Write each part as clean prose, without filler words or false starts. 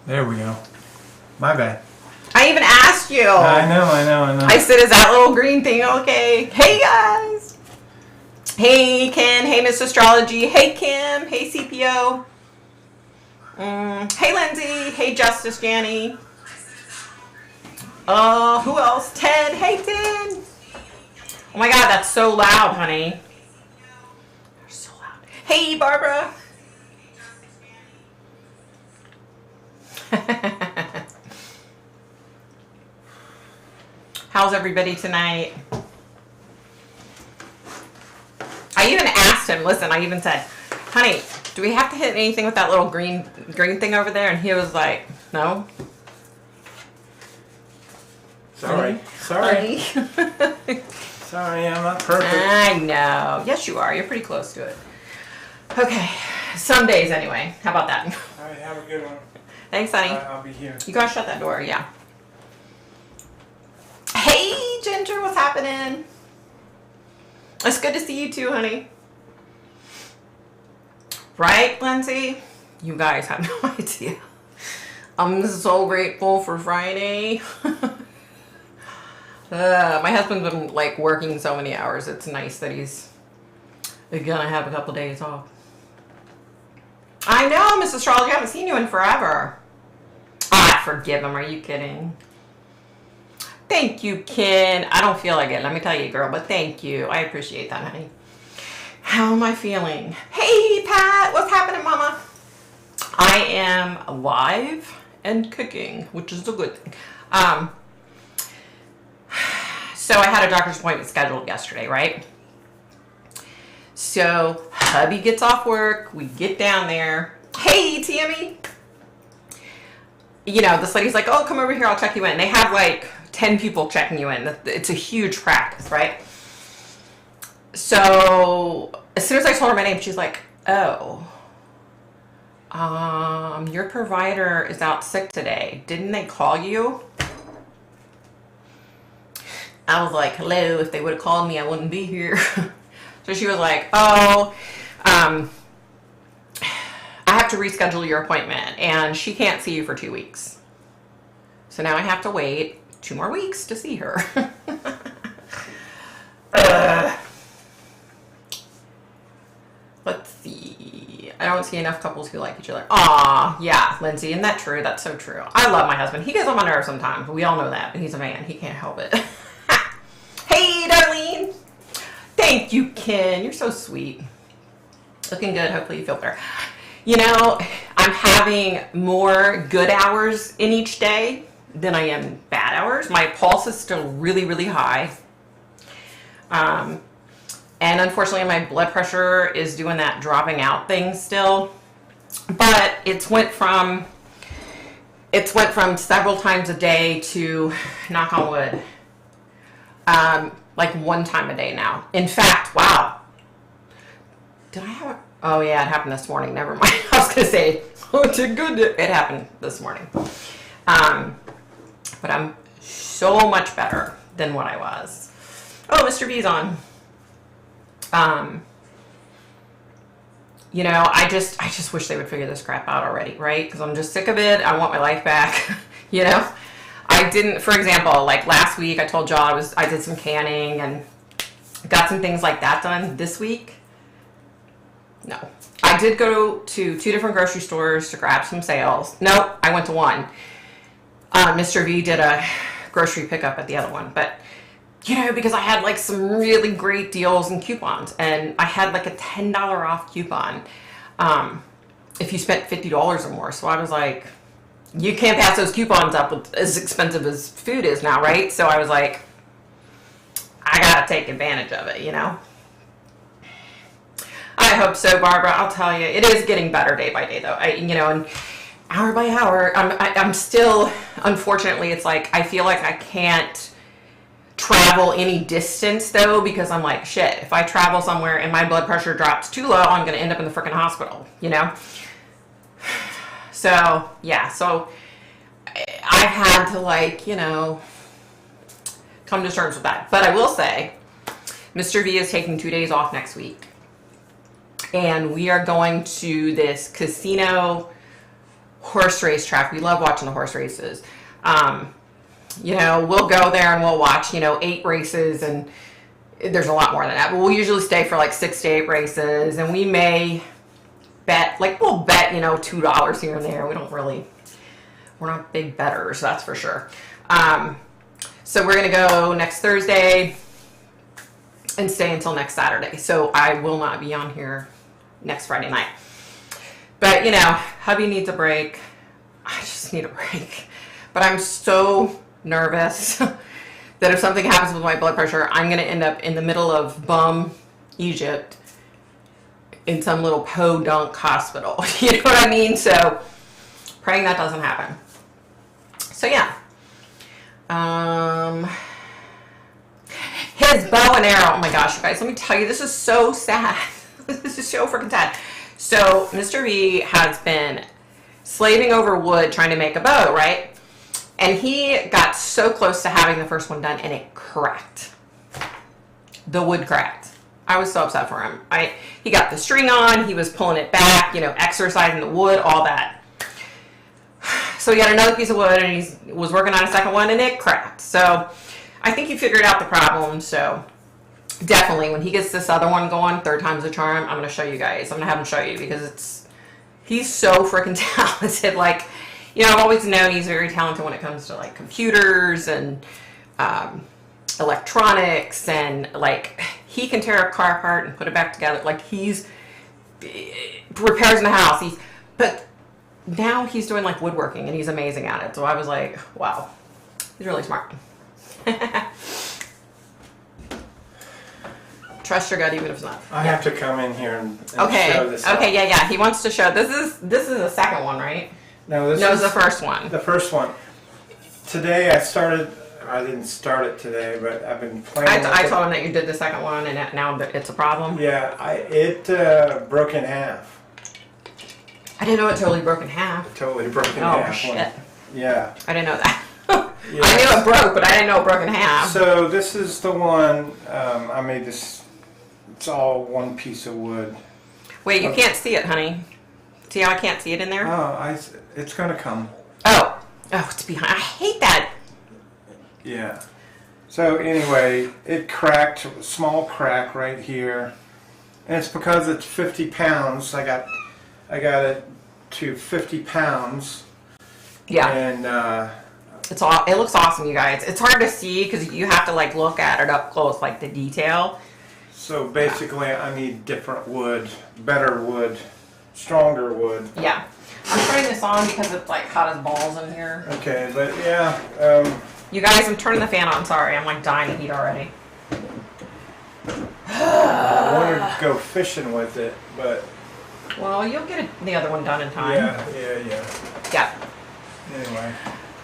There we go. My bad. I even asked you. I know. I said, is that little green thing okay? Hey, guys. Hey, Ken. Hey, Miss Astrology. Hey, Kim. Hey, CPO. Hey, Lindsay. Hey, Justice Janny. Who else? Ted. Hey, Ted. Oh, my God. That's so loud, honey. They're so loud. Hey, Barbara. How's everybody tonight? I even asked him, listen, I even said, honey, do we have to hit anything with that little green thing over there? And he was like, no. Sorry. Sorry, I'm not perfect. I know. Yes, you are. You're pretty close to it. Okay. Some days anyway. How about that? All right, have a good one. Thanks, honey. I'll be here. You gotta shut that door, yeah. Hey, Ginger, what's happening? It's good to see you too, honey. Right, Lindsay? You guys have no idea. I'm so grateful for Friday. My husband's been like working so many hours. It's nice that he's gonna have a couple days off. I know, Miss Astrology. I haven't seen you in forever. Ah, forgive him. Are you kidding? Thank you, Ken. I don't feel like it. Let me tell you, girl, but thank you. I appreciate that, honey. How am I feeling? Hey, Pat. What's happening, Mama? I am alive and cooking, which is a good thing. So I had a doctor's appointment scheduled yesterday, right? So hubby gets off work. We get down there. Hey, Tammy. You know, this lady's like, oh, come over here. I'll check you in. They have like 10 people checking you in. It's a huge practice, right? So as soon as I told her my name, she's like, oh, your provider is out sick today. Didn't they call you? I was like, hello, if they would have called me, I wouldn't be here. So she was like, oh, I have to reschedule your appointment and she can't see you for 2 weeks. So now I have to wait 2 more weeks to see her. Let's see. I don't see enough couples who like each other. Aw, yeah, Lindsay, isn't that true? That's so true. I love my husband. He gets on my nerves sometimes. We all know that, but he's a man. He can't help it. Hey, Darlene. Thank you, Ken. You're so sweet. Looking good. Hopefully you feel better. You know, I'm having more good hours in each day than I am bad hours. My pulse is still really, really high. And unfortunately, my blood pressure is doing that dropping out thing still. But it went from several times a day to, knock on wood, like 1 time a day now. In fact, wow. Did I have oh yeah, it happened this morning. Never mind. I was going to say, oh, it's a good, it happened this morning. But I'm so much better than what I was. Oh, Mr. V's on. You know, I just wish they would figure this crap out already, right? Because I'm just sick of it. I want my life back, you know? I didn't, for example, like last week, I told y'all I did some canning and got some things like that done. This week, no. I did go to 2 different grocery stores to grab some sales. Nope, I went to 1. Mr. V did a grocery pickup at the other one. But, you know, because I had like some really great deals and coupons. And I had like a $10 off coupon if you spent $50 or more. So I was like, you can't pass those coupons up with as expensive as food is now, right? So I was like, I gotta take advantage of it, you know? I hope so, Barbara. I'll tell you, it is getting better day by day, though. You know, and hour by hour, I'm still, unfortunately, it's like, I feel like I can't travel any distance, though, because I'm like, shit, if I travel somewhere and my blood pressure drops too low, I'm gonna end up in the freaking hospital, you know? So, yeah, so I've had to, like, you know, come to terms with that. But I will say, Mr. V is taking 2 days off next week. And we are going to this casino horse race track. We love watching the horse races. You know, we'll go there and we'll watch, you know, 8 races, and there's a lot more than that, but we'll usually stay for like 6 to 8 races, and we may bet, like we'll bet, you know, $2 here and there. We're not big bettors, that's for sure. So we're going to go next Thursday and stay until next Saturday. So I will not be on here next Friday night. But, you know, hubby needs a break. I just need a break. But I'm so nervous that if something happens with my blood pressure, I'm going to end up in the middle of Bum, Egypt, in some little podunk hospital. You know what I mean? So praying that doesn't happen. So yeah. His bow and arrow. Oh my gosh, you guys, let me tell you, this is so sad. This is so freaking sad. So Mr. V has been slaving over wood trying to make a bow, right? And he got so close to having the first one done, and it cracked. The wood cracked. I was so upset for him. He got the string on, he was pulling it back, you know, exercising the wood, all that. So he got another piece of wood, and he was working on a second one, and it cracked. So I think he figured out the problem. So definitely, when he gets this other one going, 3rd time's the charm, I'm going to show you guys. I'm going to have him show you, because he's so freaking talented. Like, you know, I've always known he's very talented when it comes to like computers and electronics, and like he can tear a car apart and put it back together. Like he's repairs in the house. But now he's doing like woodworking, and he's amazing at it. So I was like, wow, he's really smart. Trust your gut, even if it's not. I have to come in here and okay. show this. Okay, yeah. He wants to show. This is the second one, right? No, this is is the first one. The first one. Today I didn't start it today, but I've been playing. I told him that you did the second one, and now it's a problem. Yeah, it broke in half. I didn't know it totally broke in half. It totally broke in Oh, half. shit. Yeah. I didn't know that. Yeah. I knew it broke, but I didn't know it broke in half. So this is the one, I made this, it's all one piece of wood. Wait, you can't see it, honey. See how I can't see it in there? Oh, it's going to come. Oh, it's behind. I hate that. Yeah. So anyway, it cracked, small crack right here. And it's because it's 50 pounds. I got it to 50 pounds. Yeah. And it looks awesome, you guys. It's hard to see because you have to like look at it up close, like the detail. so basically I need different wood, better wood, stronger wood. Yeah. I'm turning this on because it's like hot as balls in here. Okay, but yeah. You guys, I'm turning the fan on. Sorry, I'm like dying of heat already. I wanted to go fishing with it, but Well, you'll get the other one done in time. yeah. Anyway.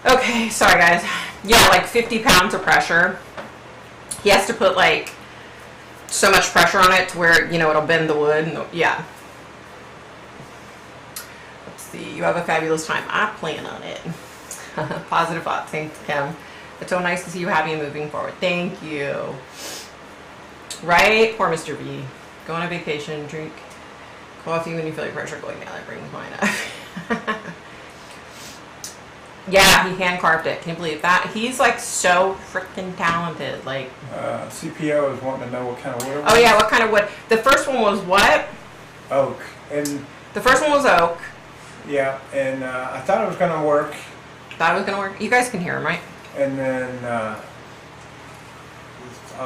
Okay, sorry guys. Yeah, like 50 pounds of pressure. He has to put like so much pressure on it to where, you know, it'll bend the wood. And yeah. Let's see. You have a fabulous time. I plan on it. Positive thoughts. Thanks, Kim. It's so nice to see you happy and moving forward. Thank you. Right? Poor Mr. B. Go on a vacation, drink coffee when you feel your pressure going down. That brings mine up. Yeah, he hand carved it. Can you believe that? He's like so freaking talented. Like CPO is wanting to know what kind of wood it was. Oh yeah, what kind of wood? The first one was what? Oak. And The first one was oak. yeah, and I thought it was going to work. Thought it was gonna work. You guys can hear him, right? And then I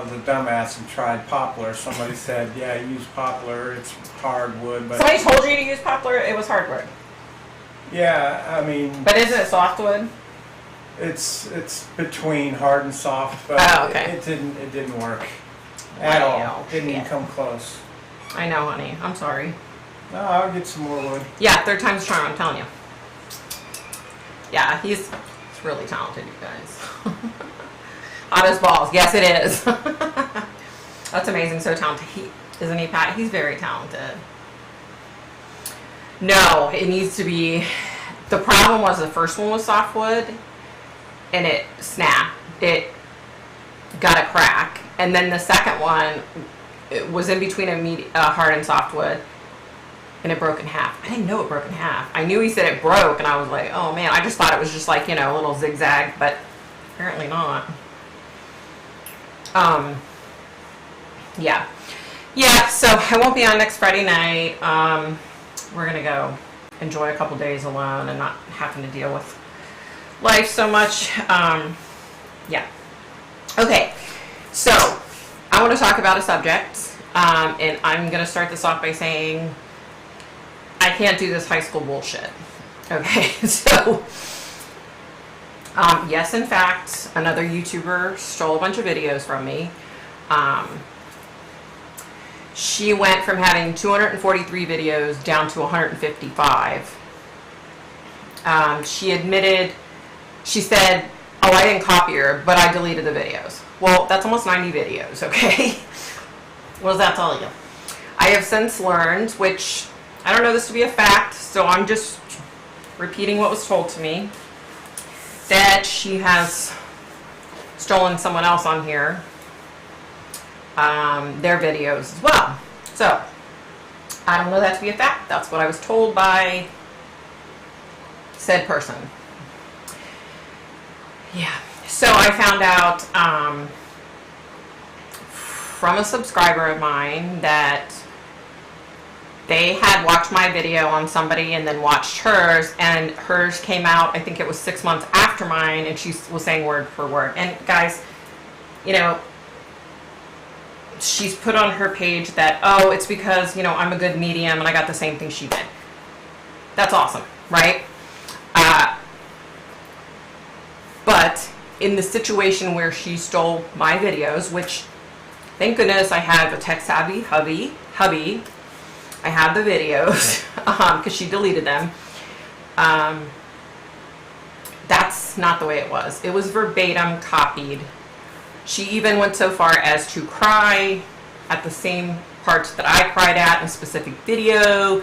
was a dumbass and tried poplar. Somebody said, yeah, use poplar. It's hardwood. But Somebody told you to use poplar. It was hardwood. yeah, I mean, But isn't it softwood? it's between hard and soft, but Oh, okay. it didn't work at all. Wow, Didn't even shit. come close. I know, honey. I'm sorry. No, I'll get some more wood. Yeah, third time's a charm. I'm telling you. Yeah, he's really talented, you guys. Hot as balls. Yes, it is. That's amazing. So talented. Isn't he, Pat? He's very talented. No, it needs to be. The problem was the first one was softwood, and it snapped. It got a crack, and then the second one it was in between a hard and softwood, and it broke in half. I didn't know it broke in half. I knew he said it broke, and I was like, oh man, I just thought it was just like, you know, a little zigzag, but apparently not. Yeah. Yeah, so I won't be on next Friday night. We're going to go enjoy a couple days alone and not having to deal with life so much. Yeah. Okay, so I want to talk about a subject, and I'm going to start this off by saying I can't do this high school bullshit. Okay, so yes, in fact, another YouTuber stole a bunch of videos from me. She went from having 243 videos down to 155. She admitted, she said, oh, I didn't copy her, but I deleted the videos. Well, that's almost 90 videos, okay? What does that tell you? I have since learned, which I don't know this to be a fact, so I'm just repeating what was told to me, that she has stolen someone else on here, their videos as well. So, I don't know that to be a fact. That's what I was told by said person. Yeah. So I found out from a subscriber of mine that they had watched my video on somebody and then watched hers, and hers came out, I think it was 6 months after mine, and she was saying word for word. And guys, you know, she's put on her page that, oh, it's because, you know, I'm a good medium and I got the same thing she did. That's awesome, right? But in the situation where she stole my videos, which thank goodness I have a tech-savvy hubby. I have the videos because she deleted them. That's not the way it was. It was verbatim copied. She even went so far as to cry at the same parts that I cried at in a specific video.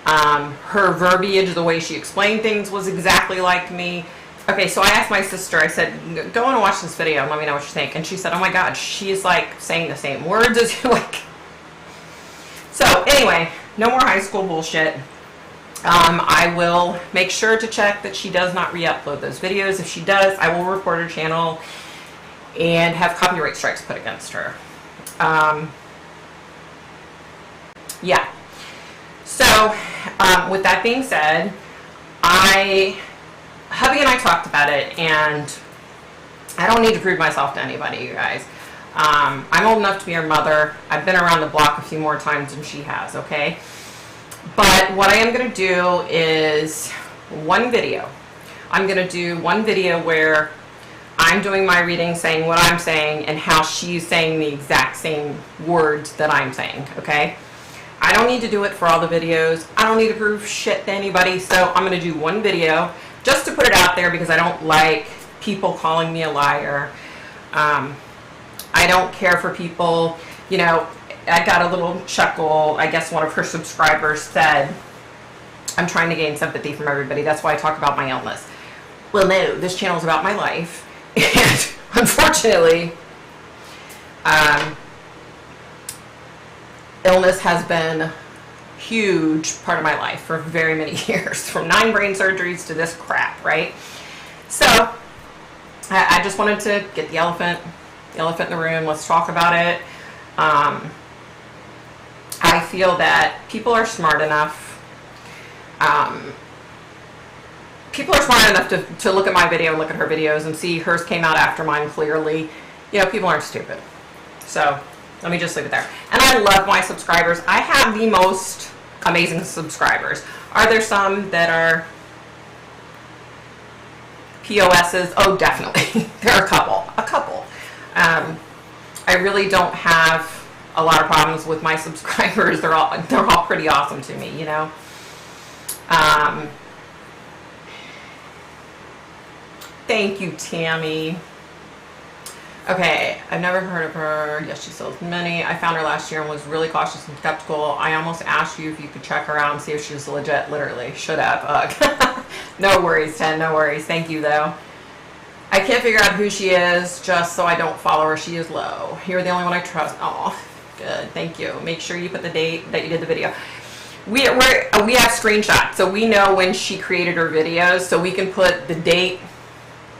Her verbiage, the way she explained things, was exactly like me. Okay, so I asked my sister, I said, go and watch this video and let me know what you think. And she said, oh my God, she's like saying the same words as you. Like. So anyway, no more high school bullshit. I will make sure to check that she does not re-upload those videos. If she does, I will report her channel and have copyright strikes put against her. Yeah. So, with that being said, hubby and I talked about it, and I don't need to prove myself to anybody, you guys. I'm old enough to be her mother. I've been around the block a few more times than she has, okay? But what I am going to do is one video. I'm going to do one video where I'm doing my reading, saying what I'm saying, and how she's saying the exact same words that I'm saying, okay? I don't need to do it for all the videos. I don't need to prove shit to anybody, so I'm going to do one video just to put it out there because I don't like people calling me a liar. I don't care for people, you know, I got a little chuckle. I guess one of her subscribers said, I'm trying to gain sympathy from everybody. That's why I talk about my illness. Well, no, this channel is about my life. And unfortunately, illness has been a huge part of my life for very many years, from 9 brain surgeries to this crap, right? So I just wanted to get the elephant in the room. Let's talk about it. I feel that people are smart enough. People are smart enough to look at my video and look at her videos and see hers came out after mine clearly. You know, people aren't stupid. So let me just leave it there. And I love my subscribers. I have the most amazing subscribers. Are there some that are POSs? Oh, definitely. There are a couple. I really don't have a lot of problems with my subscribers. They're all pretty awesome to me, you know. Thank you, Tammy. Okay, I've never heard of her. Yes, she sells many. I found her last year and was really cautious and skeptical. I almost asked you if you could check her out and see if she was legit. Literally, should have. No worries, Ten. No worries. Thank you, though. I can't figure out who she is, just so I don't follow her. She is low. You're the only one I trust. Oh, good. Thank you. Make sure you put the date that you did the video. we have screenshots, so we know when she created her videos, so we can put the date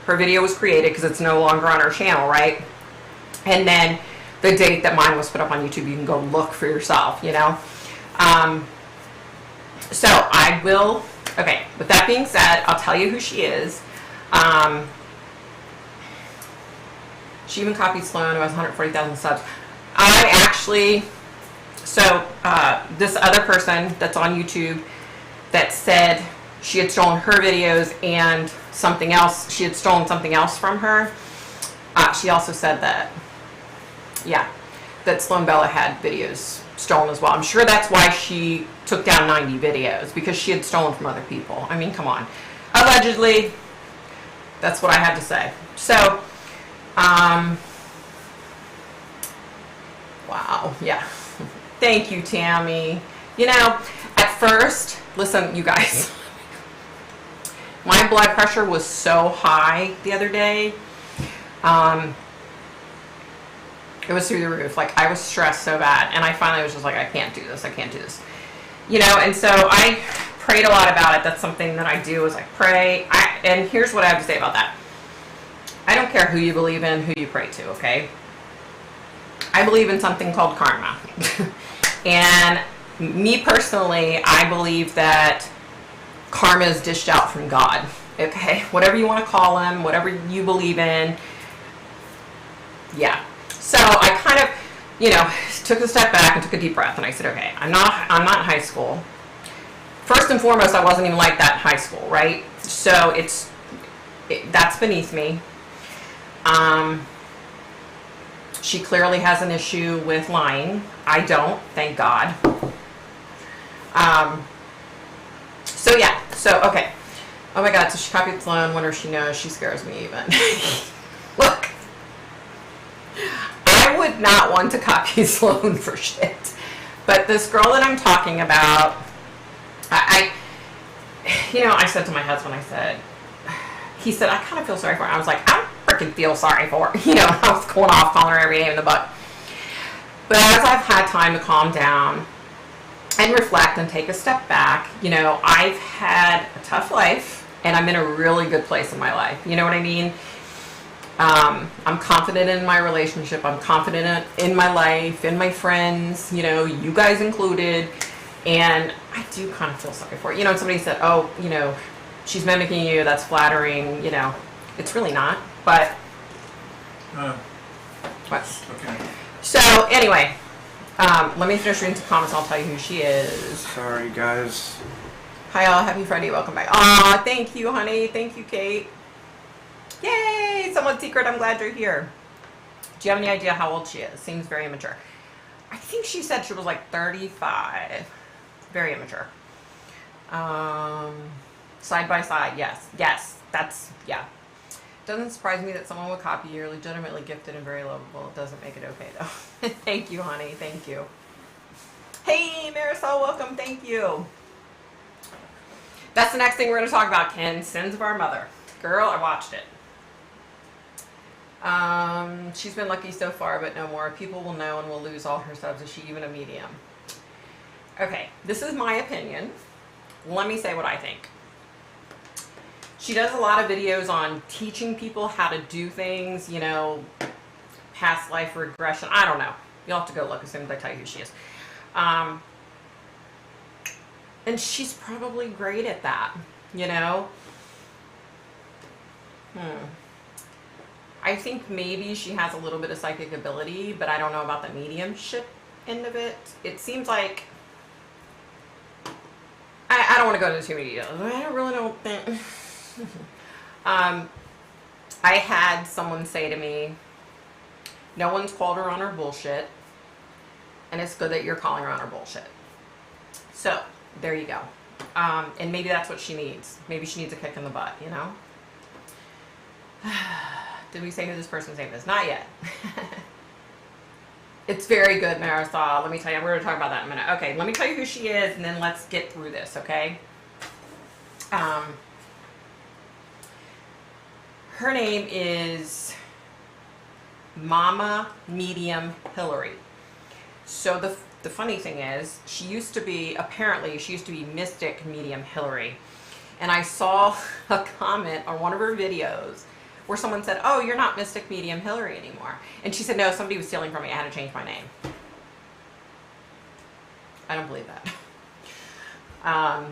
her video was created, because it's no longer on our channel, right? And then the date that mine was put up on YouTube, you can go look for yourself, you know? So I will, okay, with that being said, I'll tell you who she is. She even copied Sloan, who has 140,000 subs. I actually, so this other person that's on YouTube that said she had stolen her videos and something else, she had stolen something else from her. She also said that, yeah, that Sloan Bella had videos stolen as well. I'm sure that's why she took down 90 videos, because she had stolen from other people. I mean, come on. Allegedly, that's what I had to say. So, wow, yeah. Thank you, Tammy. You know, at first, listen, you guys, my blood pressure was so high the other day. It was through the roof. Like, I was stressed so bad, and I finally was just like, I can't do this. I can't do this. You know, and so I prayed a lot about it. That's something that I do, is I pray. And here's what I have to say about that. I don't care who you believe in, who you pray to, okay? I believe in something called karma. And me personally, I believe that karma is dished out from God, okay? Whatever you want to call him, whatever you believe in. Yeah. So I kind of, you know, took a step back and took a deep breath, and I said, okay, I'm not in high school. First and foremost, I wasn't even like that in high school, right? So that's beneath me. She clearly has an issue with lying. I don't, thank God. So yeah, so okay. Oh my God, so she copied Sloan, wonder if she knows, she scares me even. Look, I would not want to copy Sloan for shit. But this girl that I'm talking about, you know, I said to my husband, he said, I kind of feel sorry for her. I was like, I don't freaking feel sorry for her. You know, I was going off calling her every name in the book. But as I've had time to calm down and reflect and take a step back, you know, I've had a tough life, and I'm in a really good place in my life. You know what I mean? I'm confident in my relationship. I'm confident in my life, in my friends, you know, you guys included. And I do kind of feel sorry for her. You know, and somebody said, oh, you know, she's mimicking you, that's flattering, you know. It's really not, but... what? Okay. So, anyway, let me finish reading some comments, I'll tell you who she is. Sorry, guys. Hi, all. Happy Friday. Welcome back. Aw, thank you, honey. Thank you, Kate. Yay! Someone's secret. I'm glad you're here. Do you have any idea how old she is? Seems very immature. I think she said she was like 35. Very immature. Side by side, yes. Yes, that's, yeah. Doesn't surprise me that someone would copy you. You're legitimately gifted and very lovable. It doesn't make it okay, though. Thank you, honey. Thank you. Hey, Marisol, welcome. Thank you. That's the next thing we're going to talk about, Ken. Sins of Our Mother. Girl, I watched it. She's been lucky so far, but no more. People will know and will lose all her subs. Is she even a medium? Okay, this is my opinion. Let me say what I think. She does a lot of videos on teaching people how to do things, you know, past life regression. I don't know. You'll have to go look as soon as I tell you who she is. And she's probably great at that, you know? I think maybe she has a little bit of psychic ability, but I don't know about the mediumship end of it. It seems like... I don't want to go into too many details. I really don't think... I had someone say to me, no one's called her on her bullshit, and it's good that you're calling her on her bullshit. So, there you go. And maybe that's what she needs. Maybe she needs a kick in the butt, you know? Did we say who this person's name is? Not yet. It's very good, Marisol. Let me tell you, we're going to talk about that in a minute. Okay, let me tell you who she is, and then let's get through this, okay? Her name is Mama Medium Hillary. So the funny thing is, she used to be Mystic Medium Hillary. And I saw a comment on one of her videos where someone said, oh, you're not Mystic Medium Hillary anymore. And she said, no, somebody was stealing from me. I had to change my name. I don't believe that.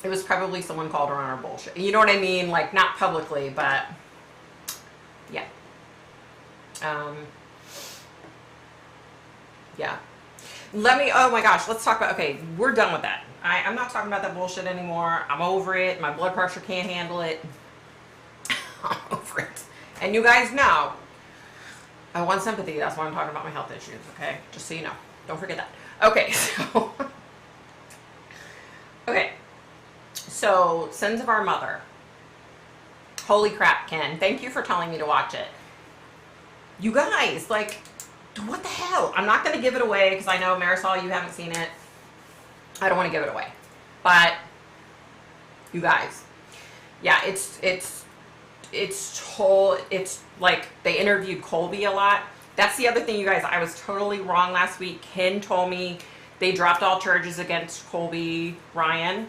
It was probably someone called her on her bullshit. You know what I mean? Like, not publicly, but yeah. Yeah. Oh my gosh, let's talk about, okay, we're done with that. I'm not talking about that bullshit anymore. I'm over it. My blood pressure can't handle it. I'm over it. And you guys know, I want sympathy. That's why I'm talking about my health issues, okay? Just so you know. Don't forget that. Okay, so... okay. So, Sins of Our Mother. Holy crap, Ken. Thank you for telling me to watch it. You guys, like, what the hell? I'm not going to give it away because I know, Marisol, you haven't seen it. I don't want to give it away. But, you guys, yeah, it's like, they interviewed Colby a lot. That's the other thing, you guys. I was totally wrong last week. Ken told me they dropped all charges against Colby Ryan.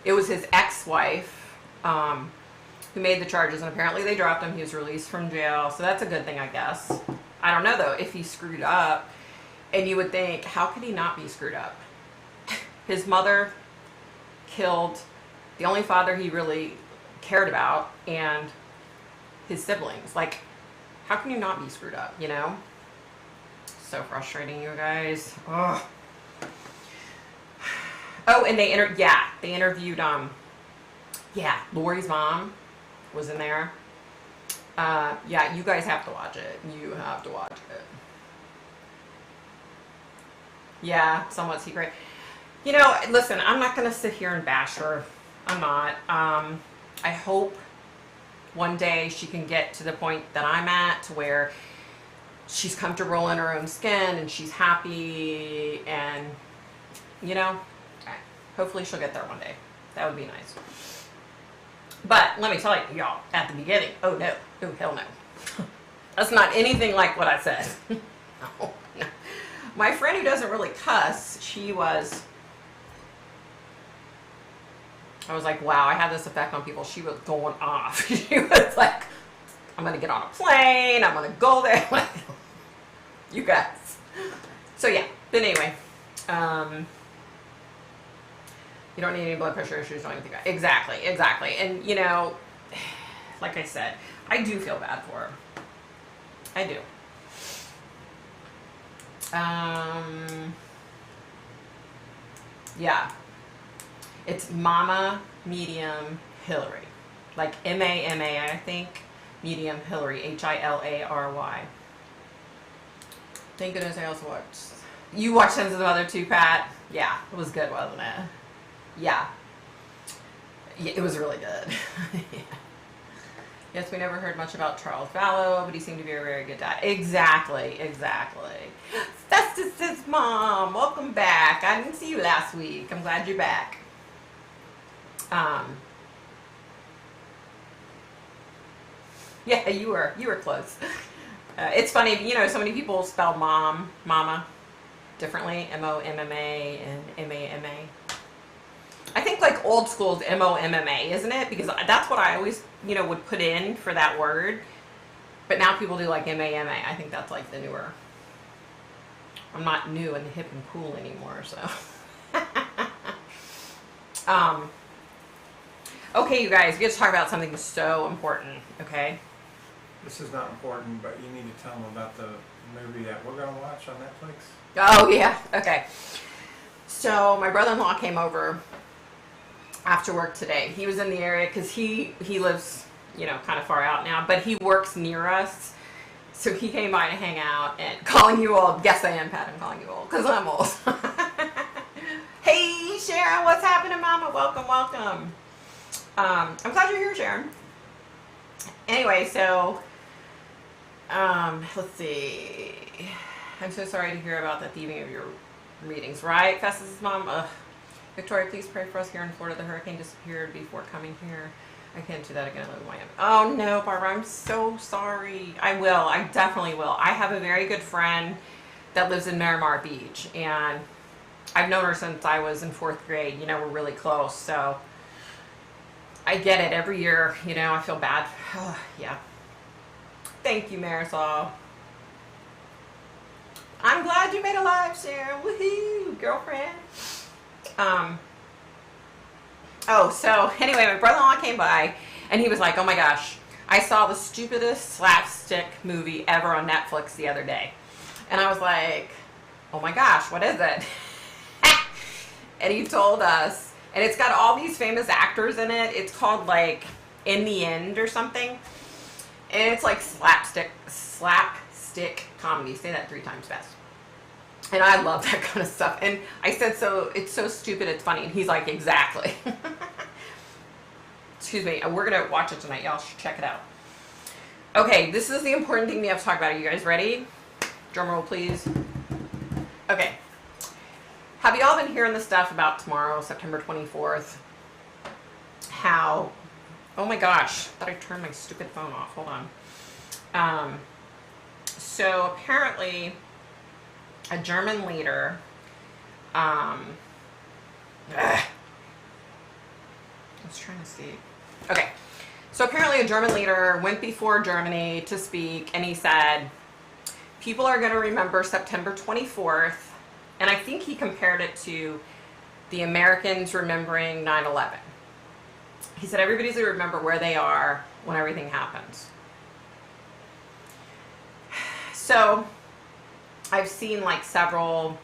It was his ex-wife who made the charges, and apparently they dropped him. He was released from jail, so that's a good thing, I guess. I don't know, though, if he screwed up. And you would think, how could he not be screwed up? His mother killed the only father he really cared about, and his siblings. Like, how can you not be screwed up, you know? So frustrating, you guys. Ugh. Oh, and they interviewed, Lori's mom was in there. Yeah, you guys have to watch it. You have to watch it. Yeah, somewhat secret. You know, listen, I'm not going to sit here and bash her. I'm not. I hope one day she can get to the point that I'm at, to where she's comfortable in her own skin and she's happy, and, you know, hopefully she'll get there one day. That would be nice. But let me tell you, y'all, at the beginning, oh no, oh hell no. That's not anything like what I said. No. My friend who doesn't really cuss, I was like, wow, I had this effect on people. She was going off. She was like, I'm going to get on a plane. I'm going to go there. You guys. So yeah, but anyway, you don't need any blood pressure issues or anything. Exactly. And, you know, like I said, I do feel bad for her. I do. Yeah. It's Mama Medium Hillary. Like M-A-M-A, I think. Medium Hillary. H-I-L-A-R-Y. Thank goodness I also watched. You watched Sins of the Mother too, Pat? Yeah, it was good, wasn't it? Yeah. Yeah, it was really good. Yeah. Yes, we never heard much about Charles Vallow, but he seemed to be a very good dad. Exactly. Festus's mom, welcome back. I didn't see you last week. I'm glad you're back. Yeah, you were close. It's funny, you know, so many people spell mama differently, M-O-M-M-A and M-A-M-A. I think like old school's M-O-M-M-A, isn't it? Because that's what I always, you know, would put in for that word. But now people do like M-A-M-A. I think that's like the newer. I'm not new and hip and cool anymore, so. Okay, you guys, we have to talk about something so important, okay? This is not important, but you need to tell them about the movie that we're going to watch on Netflix. Oh, yeah. Okay. So my brother-in-law came over after work today. He was in the area because he lives, you know, kind of far out now, but he works near us. So he came by to hang out, and calling you old. Yes, I am, Pat. I'm calling you old because I'm old. Hey, Sharon. What's happening, Mama? Welcome. I'm glad you're here, Sharon. Anyway, so, let's see. I'm so sorry to hear about the thieving of your readings, right? Festus's mom. Ugh. Victoria, please pray for us here in Florida. The hurricane disappeared before coming here. I can't do that again. I live in Miami. Oh no, Barbara, I'm so sorry. I will. I definitely will. I have a very good friend that lives in Miramar Beach, and I've known her since I was in 4th grade. You know, we're really close, so I get it. Every year, you know, I feel bad. Yeah. Thank you, Marisol. I'm glad you made a live share. Woohoo, girlfriend. Oh, so anyway, my brother-in-law came by, and he was like, oh my gosh, I saw the stupidest slapstick movie ever on Netflix the other day. And I was like, oh my gosh, what is it? And he told us, and it's got all these famous actors in it. It's called like In the End or something. And it's like slapstick comedy. Say that 3 times fast. And I love that kind of stuff. And I said, so it's so stupid, it's funny. And he's like, exactly. Excuse me. We're going to watch it tonight. Y'all should check it out. Okay, this is the important thing we have to talk about. Are you guys ready? Drum roll, please. Okay. Have you all been hearing the stuff about tomorrow, September 24th? How... Oh my gosh, I thought I turned my stupid phone off. Hold on. So apparently a German leader, I was trying to see. Okay. So apparently a German leader went before Germany to speak, and he said, people are going to remember September 24th, and I think he compared it to the Americans remembering 9/11. He said everybody's going to remember where they are when everything happens. So I've seen like several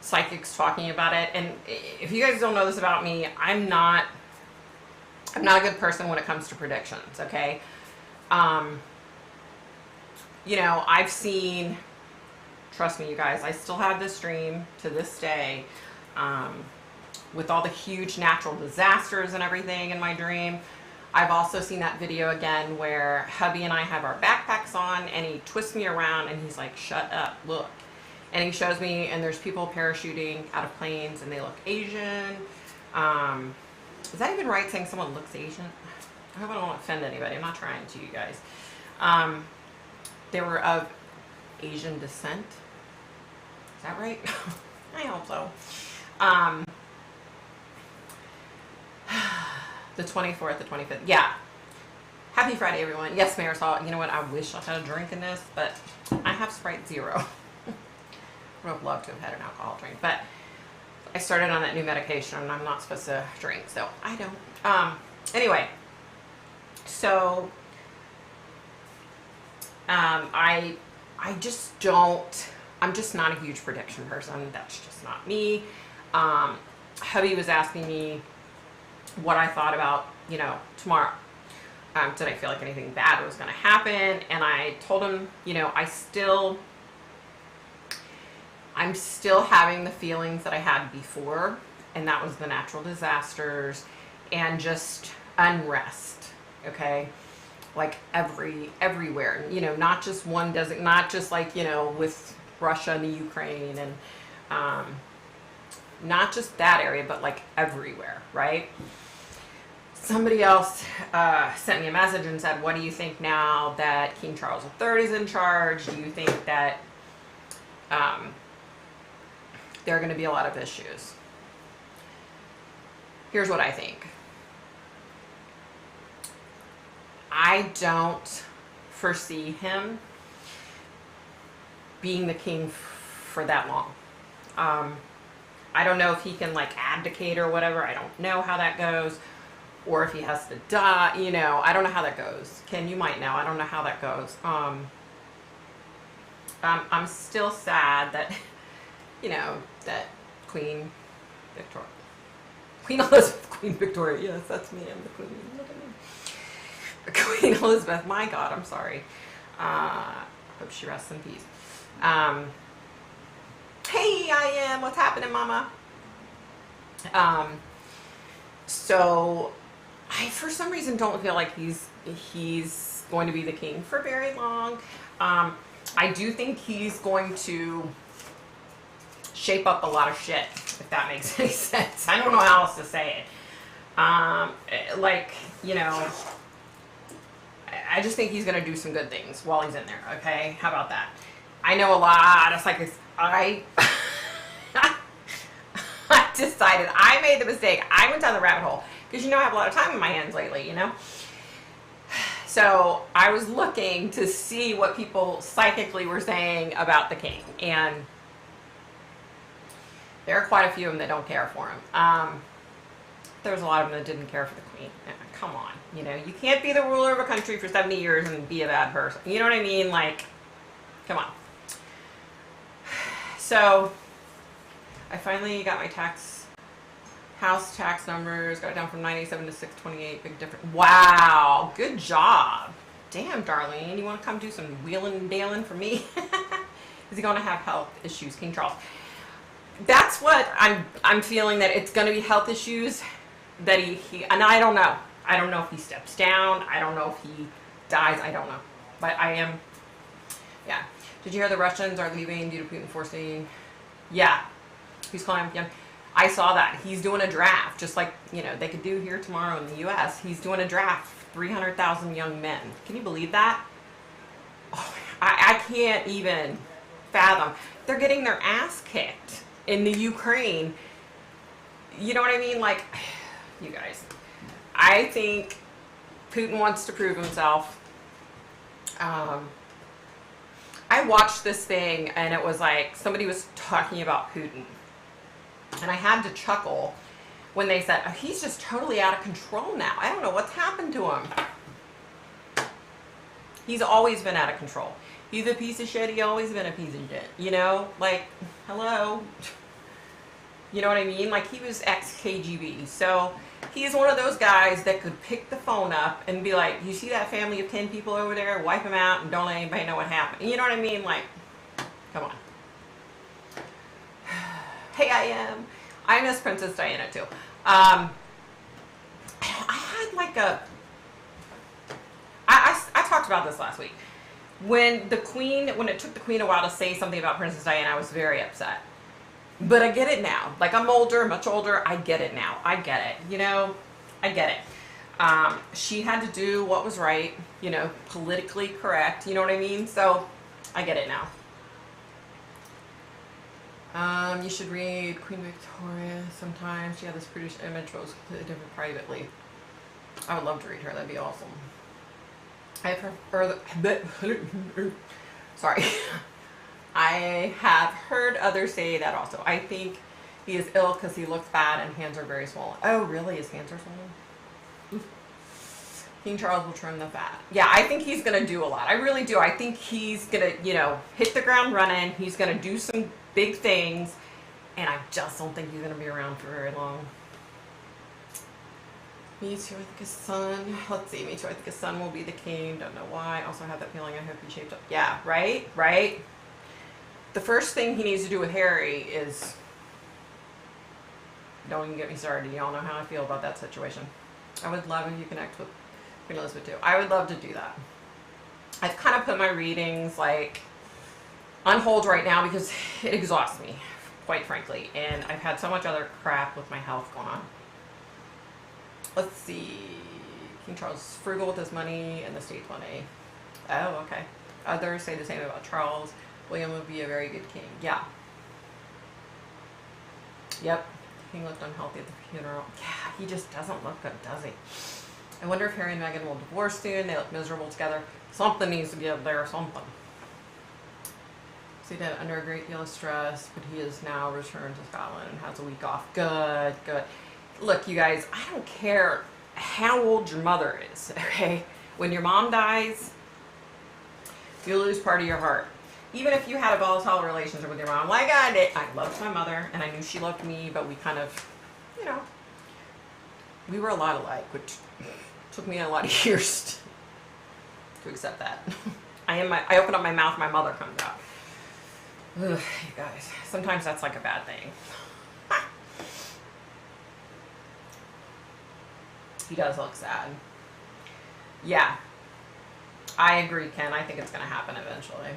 psychics talking about it, and if you guys don't know this about me, I'm not a good person when it comes to predictions, okay? You know, I've seen, trust me you guys, I still have this dream to this day, with all the huge natural disasters and everything in my dream. I've also seen that video again where hubby and I have our backpacks on, and he twists me around and he's like, shut up, look. And he shows me, and there's people parachuting out of planes, and they look Asian. Is that even right, saying someone looks Asian? I hope I don't offend anybody. I'm not trying to, you guys. They were of Asian descent. Is that right? I hope so. The 24th, the 25th. Yeah. Happy Friday, everyone. Yes, Marisol. You know what? I wish I had a drink in this, but I have Sprite Zero. I would have loved to have had an alcohol drink, but I started on that new medication, and I'm not supposed to drink, so I don't. Anyway, so I just don't. I'm just not a huge prediction person. That's just not me. Hubby was asking me what I thought about, you know, tomorrow. Did I feel like anything bad was going to happen? And I told him, you know, I'm still having the feelings that I had before, and that was the natural disasters and just unrest, okay? Like everywhere, you know, not just one desert, not just like, you know, with Russia and the Ukraine, and not just that area, but like everywhere, right? Somebody else sent me a message and said, what do you think now that King Charles III is in charge? Do you think that there are going to be a lot of issues? Here's what I think. I don't foresee him being the king for that long. I don't know if he can like abdicate or whatever. I don't know how that goes. Or if he has to die, you know, I don't know how that goes. Ken, you might know. I don't know how that goes. I'm still sad that, you know, that Queen Victoria, yes, that's me, I'm the Queen. Look at me. Queen Elizabeth, my God, I'm sorry. Hope she rests in peace. Hey, I am. What's happening, Mama? So I, for some reason, don't feel like he's going to be the king for very long. I do think he's going to shape up a lot of shit, if that makes any sense. I don't know how else to say it. Like, you know, I just think he's going to do some good things while he's in there, okay? How about that? I know a lot of psychics. I decided I made the mistake. I went down the rabbit hole because I have a lot of time on my hands lately, So I was looking to see what people psychically were saying about the king, and there are quite a few of them that don't care for him. There's a lot of them that didn't care for the queen. Come on, you can't be the ruler of a country for 70 years and be a bad person. You know what I mean? Like, come on. So I finally got my house tax numbers, got it down from 987 to 628, big difference. Wow, good job. Damn, Darlene, you want to come do some wheeling and dealing for me? Is he going to have health issues, King Charles? That's what I'm feeling, that it's going to be health issues, that he and I don't know. I don't know if he steps down. I don't know if he dies. I don't know. But yeah. Did you hear the Russians are leaving due to Putin forcing? Yeah. He's calling him young. I saw that. He's doing a draft, just like, they could do here tomorrow in the U.S. He's doing a draft, 300,000 young men. Can you believe that? Oh, I can't even fathom. They're getting their ass kicked in the Ukraine. You know what I mean? Like, you guys, I think Putin wants to prove himself. I watched this thing, and it was like somebody was talking about Putin. And I had to chuckle when they said, oh, he's just totally out of control now. I don't know what's happened to him. He's always been out of control. He's a piece of shit. He's always been a piece of shit. Like, hello. You know what I mean? Like, he was ex-KGB. So he's one of those guys that could pick the phone up and be like, you see that family of 10 people over there? Wipe them out and don't let anybody know what happened. You know what I mean? Like, come on. Hey, I miss Princess Diana too. I had like I talked about this last week. When it took the Queen a while to say something about Princess Diana, I was very upset. But I get it now. Like, I'm older, much older. I get it now. I get it. I get it. She had to do what was right, politically correct. You know what I mean? So I get it now. You should read Queen Victoria sometime. She had this British image, but was completely different privately. I would love to read her. That'd be awesome. I prefer sorry. I have heard others say that also. I think he is ill because he looks bad and hands are very swollen. Oh, really? His hands are swollen? King Charles will trim the fat. Yeah, I think he's going to do a lot. I really do. I think he's going to, hit the ground running. He's going to do some big things. And I just don't think he's going to be around for very long. Me too, I think his son. Let's see, me too, I think his son will be the king. Don't know why. Also have that feeling, I hope he shaped up. Yeah, right? The first thing he needs to do with Harry is... Don't even get me started. Y'all know how I feel about that situation. I would love if you connect with Queen Elizabeth too. I would love to do that. I've kind of put my readings on hold right now because it exhausts me, quite frankly. And I've had so much other crap with my health going on. Let's see. King Charles is frugal with his money and the state's money. Oh, okay. Others say the same about Charles. William would be a very good king. Yeah. Yep. The king looked unhealthy at the funeral. Yeah, he just doesn't look good, does he? I wonder if Harry and Meghan will divorce soon. They look miserable together. Something needs to be up there, something. So he did under a great deal of stress, but he is now returned to Scotland and has a week off. Good, good. Look, you guys, I don't care how old your mother is, okay? When your mom dies, you lose part of your heart. Even if you had a volatile relationship with your mom, like I did. I loved my mother, and I knew she loved me, but we kind of, we were a lot alike, which took me a lot of years to accept that. I open up my mouth, my mother comes out. Ugh, you guys, sometimes that's like a bad thing. He does look sad. Yeah. I agree, Ken. I think it's going to happen eventually.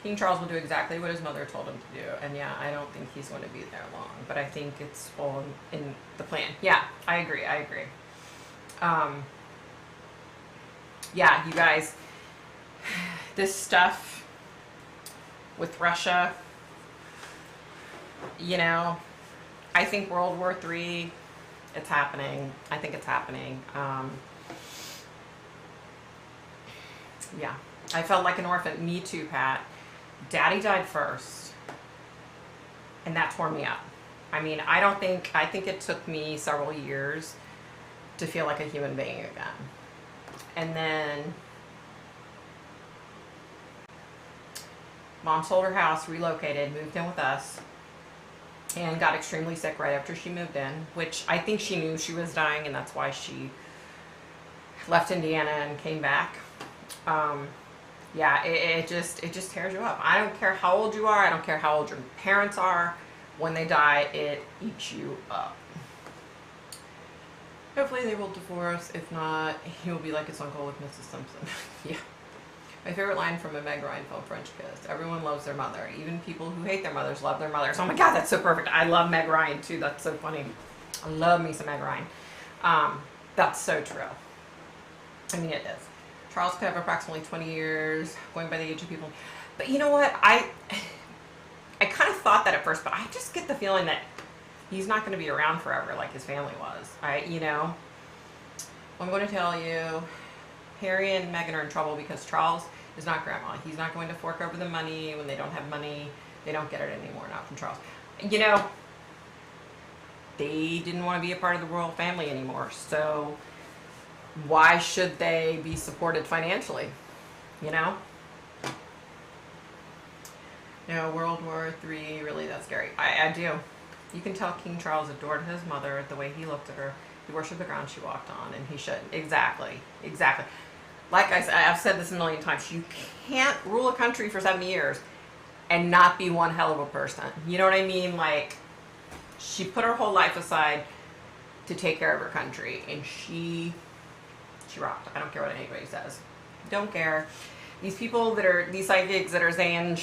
King Charles will do exactly what his mother told him to do. And yeah, I don't think he's going to be there long. But I think it's all in the plan. Yeah, I agree. Yeah, you guys. This stuff with Russia. You know, I think World War III, it's happening. I think it's happening. Yeah, I felt like an orphan. Me too, Pat. Daddy died first, and that tore me up. I mean, I think it took me several years to feel like a human being again. And then Mom sold her house, relocated, moved in with us, and got extremely sick right after she moved in, which I think she knew she was dying, and that's why she left Indiana and came back. Yeah, it just tears you up. I don't care how old you are. I don't care how old your parents are. When they die, it eats you up. Hopefully they will divorce. If not, he will be like his uncle with Mrs. Simpson. Yeah. My favorite line from a Meg Ryan film, French Kiss. Everyone loves their mother. Even people who hate their mothers love their mothers. Oh my God, that's so perfect. I love Meg Ryan too. That's so funny. I love me some Meg Ryan. That's so true. I mean, it is. Charles could have approximately 20 years, going by the age of people. But you know what? I kind of thought that at first, but I just get the feeling that he's not going to be around forever like his family was. I'm going to tell you, Harry and Meghan are in trouble because Charles is not grandma. He's not going to fork over the money when they don't have money. They don't get it anymore, not from Charles. They didn't want to be a part of the royal family anymore. So why should they be supported financially? World War III, really, that's scary. I do. You can tell King Charles adored his mother the way he looked at her. He worshipped the ground she walked on, and he should. Exactly. Like I said, I've said this a million times. You can't rule a country for 70 years and not be one hell of a person. You know what I mean? Like, she put her whole life aside to take care of her country, and she rocked. I don't care what anybody says. Don't care. These people these psychics that are saying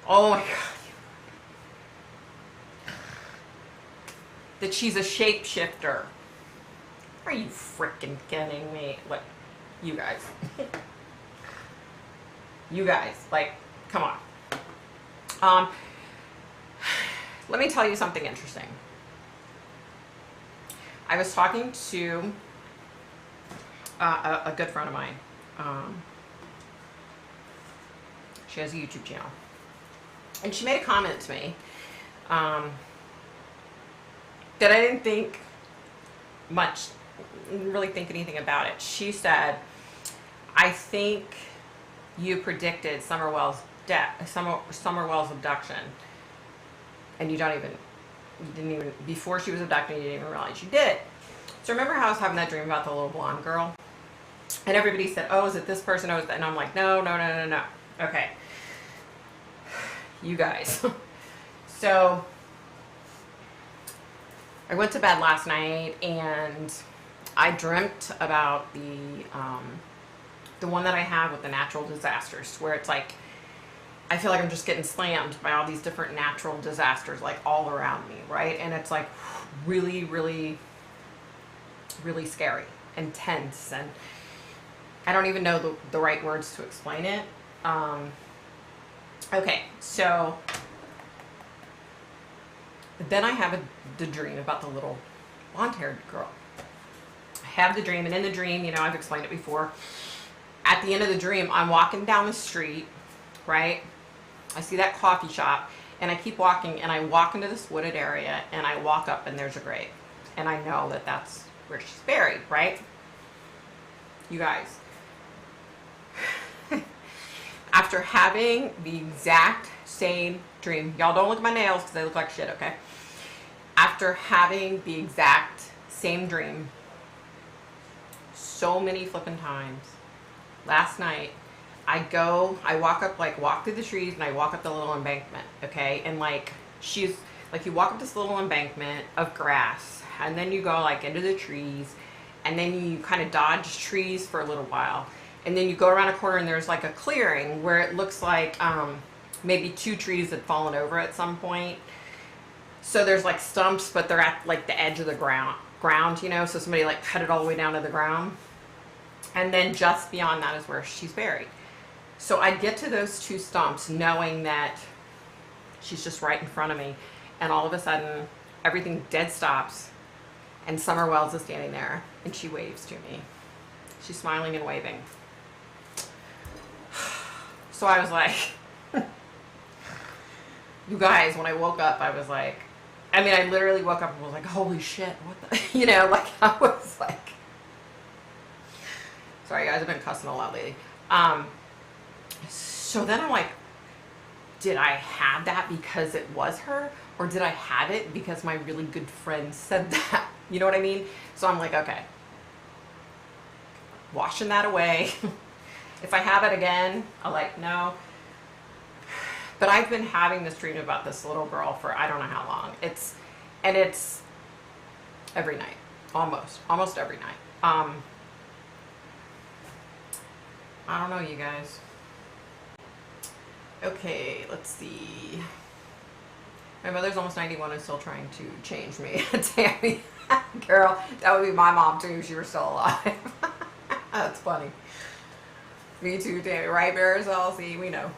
oh my God, that she's a shapeshifter. Are you freaking kidding me? Like, you guys. You guys, like, come on. Let me tell you something interesting. I was talking to a good friend of mine. She has a YouTube channel. And she made a comment to me that I didn't think much, really think anything about it. She said, I think you predicted Summerwell's abduction, and you didn't even, before she was abducted, you didn't even realize you did. So remember how I was having that dream about the little blonde girl? And everybody said, oh, is it this person? Oh, is that? And I'm like, no. Okay. You guys. So I went to bed last night and I dreamt about the one that I have with the natural disasters, where it's like I feel like I'm just getting slammed by all these different natural disasters, like all around me, right? And it's like really, really, really scary and tense, and I don't even know the right words to explain it. Okay, so then I have the dream about the little blonde-haired girl. I have the dream, and in the dream, I've explained it before. At the end of the dream, I'm walking down the street, right? I see that coffee shop, and I keep walking, and I walk into this wooded area, and I walk up, and there's a grave. And I know that that's where she's buried, right? You guys. After having the exact same dream, y'all don't look at my nails because they look like shit, okay? After having the exact same dream so many flipping times, last night, I walk through the trees, and I walk up the little embankment, okay? And you walk up this little embankment of grass, and then you go into the trees, and then you kind of dodge trees for a little while. And then you go around a corner, and there's a clearing where it looks like maybe 2 trees had fallen over at some point. So there's stumps, but they're at the edge of the ground, so somebody cut it all the way down to the ground. And then just beyond that is where she's buried. So I get to those two stumps knowing that she's just right in front of me, and all of a sudden everything dead stops, and Summer Wells is standing there, and she waves to me. She's smiling and waving. So I was like, you guys, when I woke up, I was like, I mean, I literally woke up and was like, holy shit, what the, you know, like, I was like, sorry guys, I've been cussing a lot lately. So then I'm like, did I have that because it was her? Or did I have it because my really good friend said that? You know what I mean? So I'm like, okay, washing that away. If I have it again, I'm like, no. But I've been having this dream about this little girl for I don't know how long. It's every night, almost every night. I don't know, you guys. Okay, let's see. My mother's almost 91 and still trying to change me. Tammy, girl, that would be my mom too if she were still alive. That's funny. Me too, Tammy. Right, Marisol? See, we know.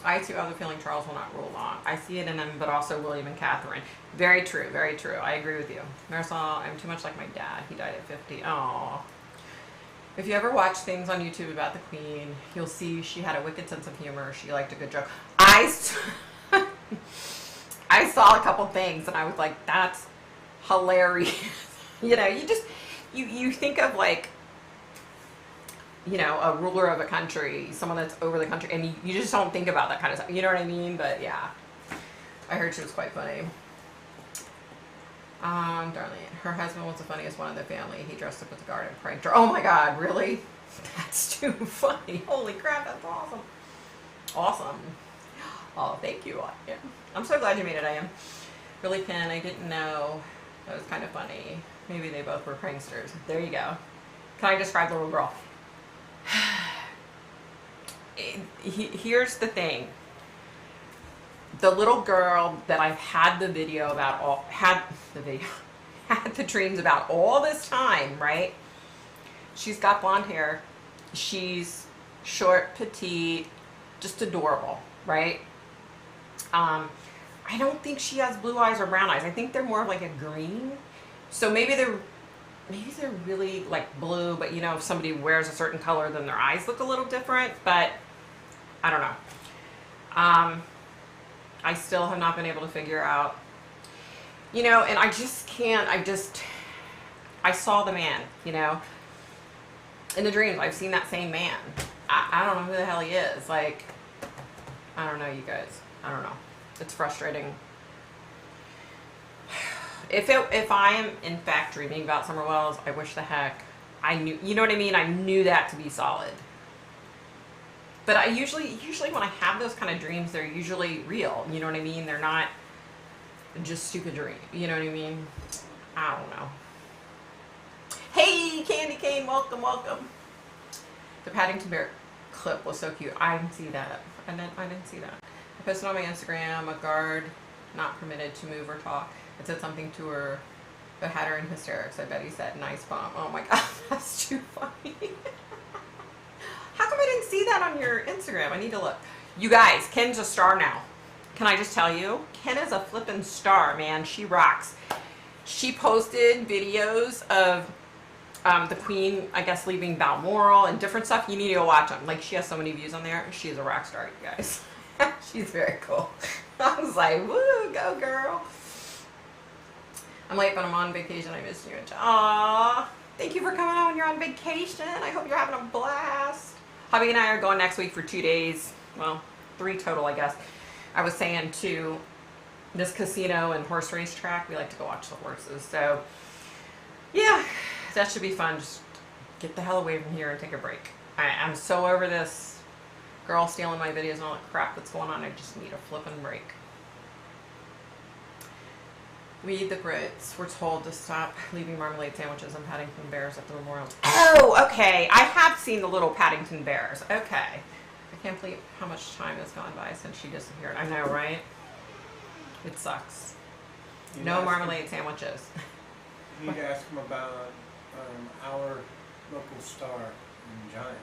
I too have the feeling Charles will not rule long. I see it in him, but also William and Catherine. Very true, very true. I agree with you. Marisol, I'm too much like my dad. He died at 50. Aww. If you ever watch things on YouTube about the Queen, you'll see she had a wicked sense of humor. She liked a good joke. I saw a couple things and I was like, that's hilarious. You know, you think of like, you know, a ruler of a country, someone that's over the country, and you just don't think about that kind of stuff. You know what I mean? But yeah, I heard she was quite funny. Darlene, her husband was the funniest one in the family. He dressed up as a guard and pranked her. Oh my God, really? That's too funny. Holy crap, that's awesome. Awesome. Oh, thank you. Yeah. I'm so glad you made it, I am. Really, Pen, I didn't know. That was kind of funny. Maybe they both were pranksters. There you go. Can I describe the little girl? Here's the thing. The little girl that I've had the video about, had the dreams about all this time, right? She's got blonde hair. She's short, petite, just adorable, right? I don't think she has blue eyes or brown eyes. I think they're more of like a green. So maybe they're really like blue, but you know, if somebody wears a certain color, then their eyes look a little different, but I don't know. I still have not been able to figure out, you know, and I just can't, I saw the man, you know, in the dreams. I've seen that same man. I don't know who the hell he is. Like, I don't know, you guys. I don't know. It's frustrating. If I am in fact dreaming about Summer Wells, I wish the heck I knew, you know what I mean? I knew that to be solid. But I usually when I have those kind of dreams, they're usually real. You know what I mean? They're not just stupid dreams. You know what I mean? I don't know. Hey, Candy Cane, welcome, welcome. The Paddington Bear clip was so cute. I didn't see that. I didn't see that. I posted on my Instagram, a guard not permitted to move or talk. It said something to her, but had her in hysterics. I bet he said, nice bomb. Oh my God, that's too funny. How come I didn't see that on your Instagram? I need to look. You guys, Ken's a star now. Can I just tell you? Ken is a flippin' star, man. She rocks. She posted videos of the Queen, I guess, leaving Balmoral and different stuff. You need to go watch them. Like, she has so many views on there. She's a rock star, you guys. She's very cool. I was like, woo, go girl. I'm late, but I'm on vacation. I missed you. Aww. Thank you for coming on when you're on vacation. I hope you're having a blast. Hubby and I are going next week for 2 days. Well, 3 total, I guess. I was saying to this casino and horse race track. We like to go watch the horses. So, yeah, that should be fun. Just get the hell away from here and take a break. I'm so over this girl stealing my videos and all that crap that's going on. I just need a flippin' break. We, the Brits, were told to stop leaving marmalade sandwiches and Paddington Bears at the memorial. Oh, okay. I have seen the little Paddington Bears. Okay. I can't believe how much time has gone by since she disappeared. I know, right? It sucks. No marmalade sandwiches. You need to ask them about our local star in Giant.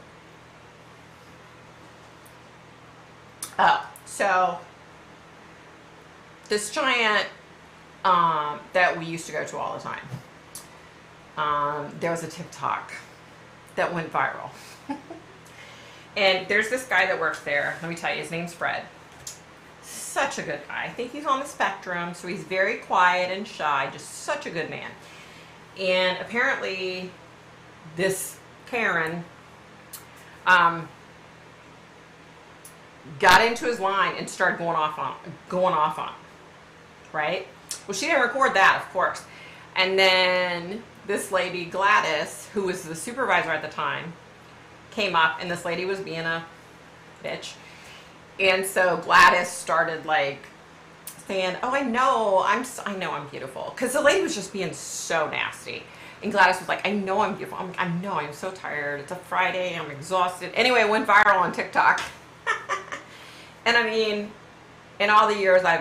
Oh, so this giant that we used to go to all the time. There was a TikTok that went viral. And there's this guy that works there. Let me tell you, his name's Fred. Such a good guy. I think he's on the spectrum, so he's very quiet and shy, just such a good man. And apparently this Karen got into his line and started going off on him, right? Well, she didn't record that, of course. And then this lady, Gladys, who was the supervisor at the time, came up, and this lady was being a bitch. And so Gladys started like saying, "Oh, I know I'm beautiful," because the lady was just being so nasty. And Gladys was like, "I know I'm beautiful. I'm so tired. It's a Friday. I'm exhausted." Anyway, it went viral on TikTok. And I mean, in all the years I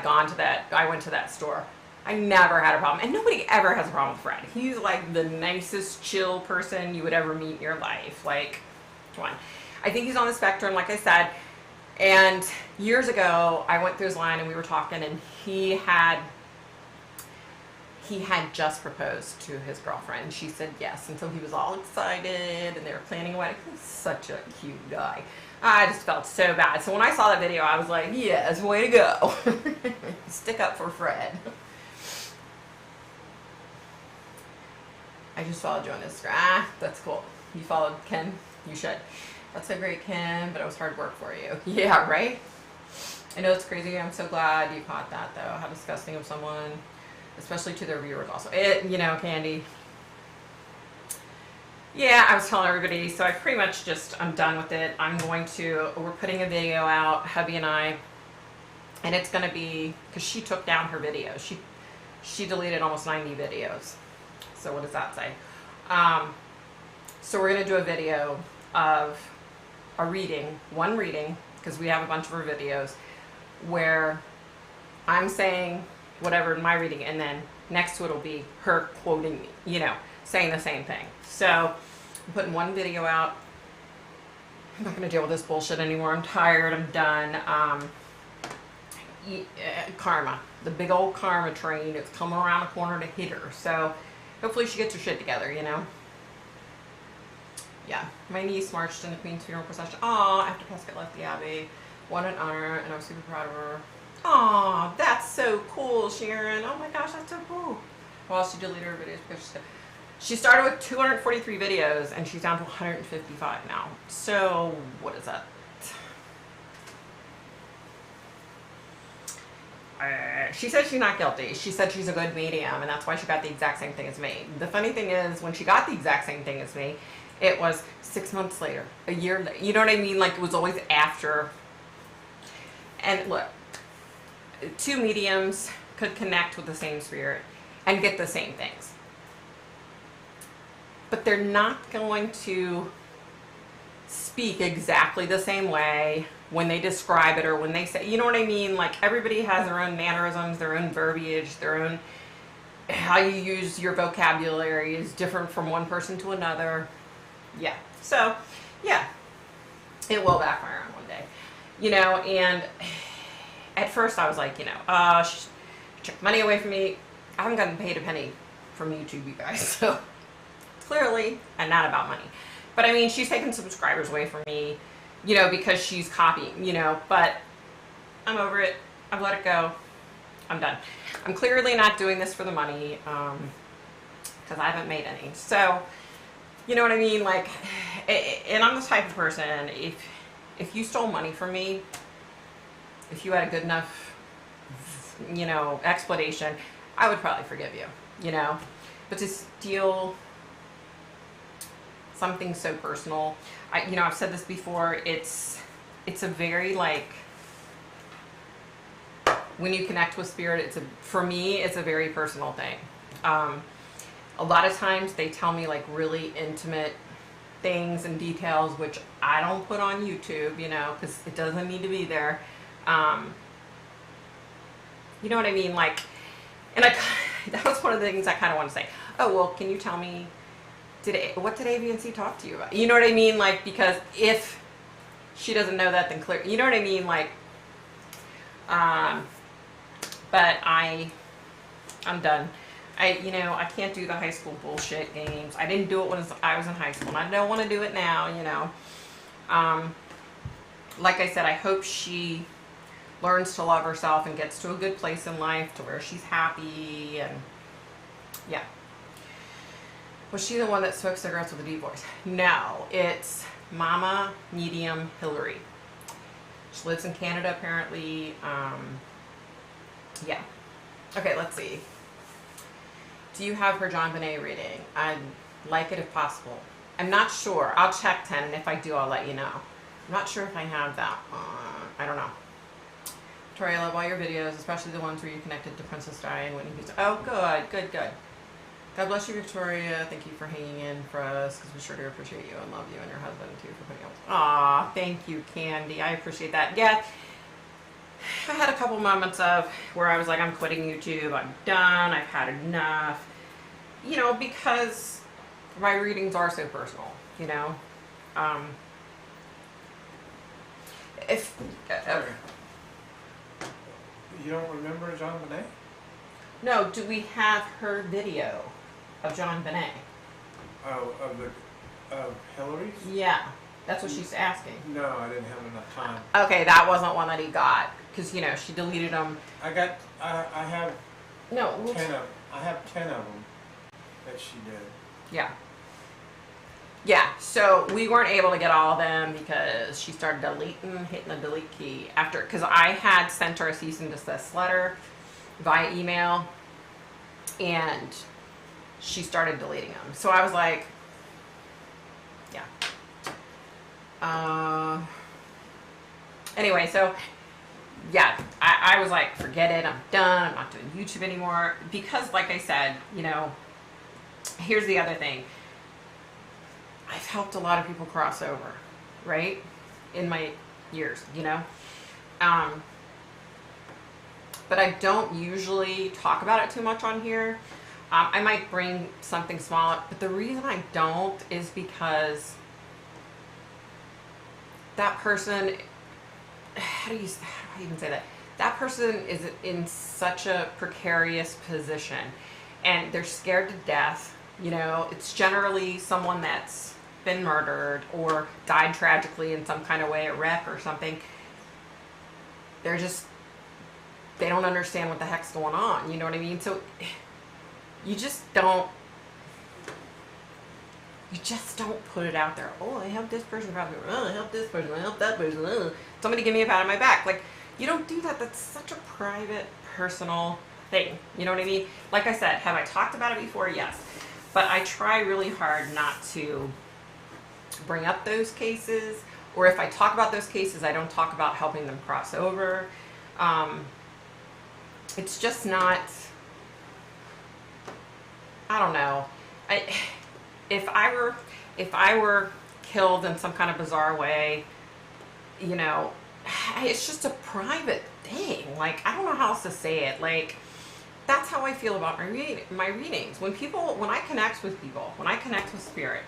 went to that store, I never had a problem. And nobody ever has a problem with Fred. He's like the nicest, chill person you would ever meet in your life. Like, come on. I think he's on the spectrum, like I said. And years ago, I went through his line and we were talking, and he had just proposed to his girlfriend. She said yes, and so he was all excited, and they were planning a wedding. He's such a cute guy. I just felt so bad. So when I saw that video, I was like, yes, way to go. Stick up for Fred. I just followed you on Instagram. That's cool. You followed Ken? You should. That's so great, Ken, but it was hard work for you. Yeah, right? I know it's crazy. I'm so glad you caught that, though. How disgusting of someone, especially to their viewers also. Candy. Yeah, I was telling everybody, so I pretty much I'm done with it. We're putting a video out, hubby and I, and it's going to be, because she took down her videos. She deleted almost 90 videos. So what does that say? So we're going to do a video of one reading, because we have a bunch of her videos, where I'm saying whatever in my reading, and then next to it will be her quoting me, saying the same thing. So I'm putting one video out. I'm not going to deal with this bullshit anymore. I'm tired. I'm done. Karma. The big old karma train. It's coming around the corner to hit her. So hopefully she gets her shit together, Yeah. My niece marched in the Queen's funeral procession. Aw, after Prescott left the Abbey. What an honor, and I was super proud of her. Aw, that's so cool, Sharon. Oh my gosh, that's so cool. Well, she deleted her videos because she started with 243 videos, and she's down to 155 now. So, what is that? She said she's not guilty. She said she's a good medium, and that's why she got the exact same thing as me. The funny thing is, when she got the exact same thing as me, it was 6 months later, a year later. You know what I mean? Like, it was always after. And look, two mediums could connect with the same spirit and get the same things. But they're not going to speak exactly the same way when they describe it, or when they say, you know what I mean? Like, everybody has their own mannerisms, their own verbiage, their own, how you use your vocabulary is different from one person to another. Yeah. So, yeah, it will backfire on one day, and at first I was like, she took money away from me. I haven't gotten paid a penny from YouTube, you guys, so clearly I'm not about money. But I mean, she's taken subscribers away from me, because she's copying, but I'm over it. I've let it go. I'm done. I'm clearly not doing this for the money, because I haven't made any. So, you know what I mean? Like, and I'm the type of person, if you stole money from me, if you had a good enough, explanation, I would probably forgive you, But to steal something so personal, I've said this before, it's a very, like, when you connect with spirit, for me, it's a very personal thing. A lot of times they tell me, like, really intimate things and details, which I don't put on YouTube, because it doesn't need to be there. You know what I mean? Like, and that was one of the things I kind of want to say. Oh, well, can you tell me, what did AV&C talk to you about? You know what I mean? Like, because if she doesn't know that, then clear, you know what I mean? Like, But I'm done. I can't do the high school bullshit games. I didn't do it when I was in high school, and I don't want to do it now. Like I said, I hope she learns to love herself and gets to a good place in life to where she's happy, and yeah. Was she the one that smokes cigarettes with a deep voice? No, it's Mama Medium Hillary. She lives in Canada, apparently. Yeah. Okay, let's see. Do you have her John Bonet reading? I'd like it if possible. I'm not sure. I'll check 10, and if I do, I'll let you know. I'm not sure if I have that. I don't know. Tori, I love all your videos, especially the ones where you connected to Princess Di and Whitney Houston. Oh, good. God bless you, Victoria. Thank you for hanging in for us, because we sure do appreciate you and love you, and your husband, too, for putting up. Aw, thank you, Candy. I appreciate that. Yeah, I had a couple moments of where I was like, I'm quitting YouTube. I'm done. I've had enough. Because my readings are so personal, If... You don't remember John Bonet? No, do we have her video of John Bonet? Oh, of Hillary's? Yeah, that's what she's asking. No, I didn't have enough time. Okay, that wasn't one that he got, because she deleted them. I have No, 10 of them that she did. Yeah, so we weren't able to get all of them because she started hitting the delete key because I had sent her a cease and desist letter via email, and she started deleting them. So I was like, yeah. Anyway, so yeah, I was like, forget it, I'm done, I'm not doing YouTube anymore. Because like I said, here's the other thing. I've helped a lot of people cross over, right? In my years, but I don't usually talk about it too much on here. I might bring something small up, but the reason I don't is because that person, how do you even say that? That person is in such a precarious position, and they're scared to death. It's generally someone that's been murdered or died tragically in some kind of way, a wreck or something. They don't understand what the heck's going on. You know what I mean? So you just don't put it out there. Oh, I helped this person, probably. Oh, I helped this person. I helped that person. Somebody give me a pat on my back. Like, you don't do that. That's such a private, personal thing. You know what I mean? Like I said, have I talked about it before? Yes. But I try really hard not to bring up those cases, or if I talk about those cases, I don't talk about helping them cross over. It's just not, I don't know. If I were killed in some kind of bizarre way, it's just a private thing. Like, I don't know how else to say it. Like, that's how I feel about my readings. When I connect with people, when I connect with spirit,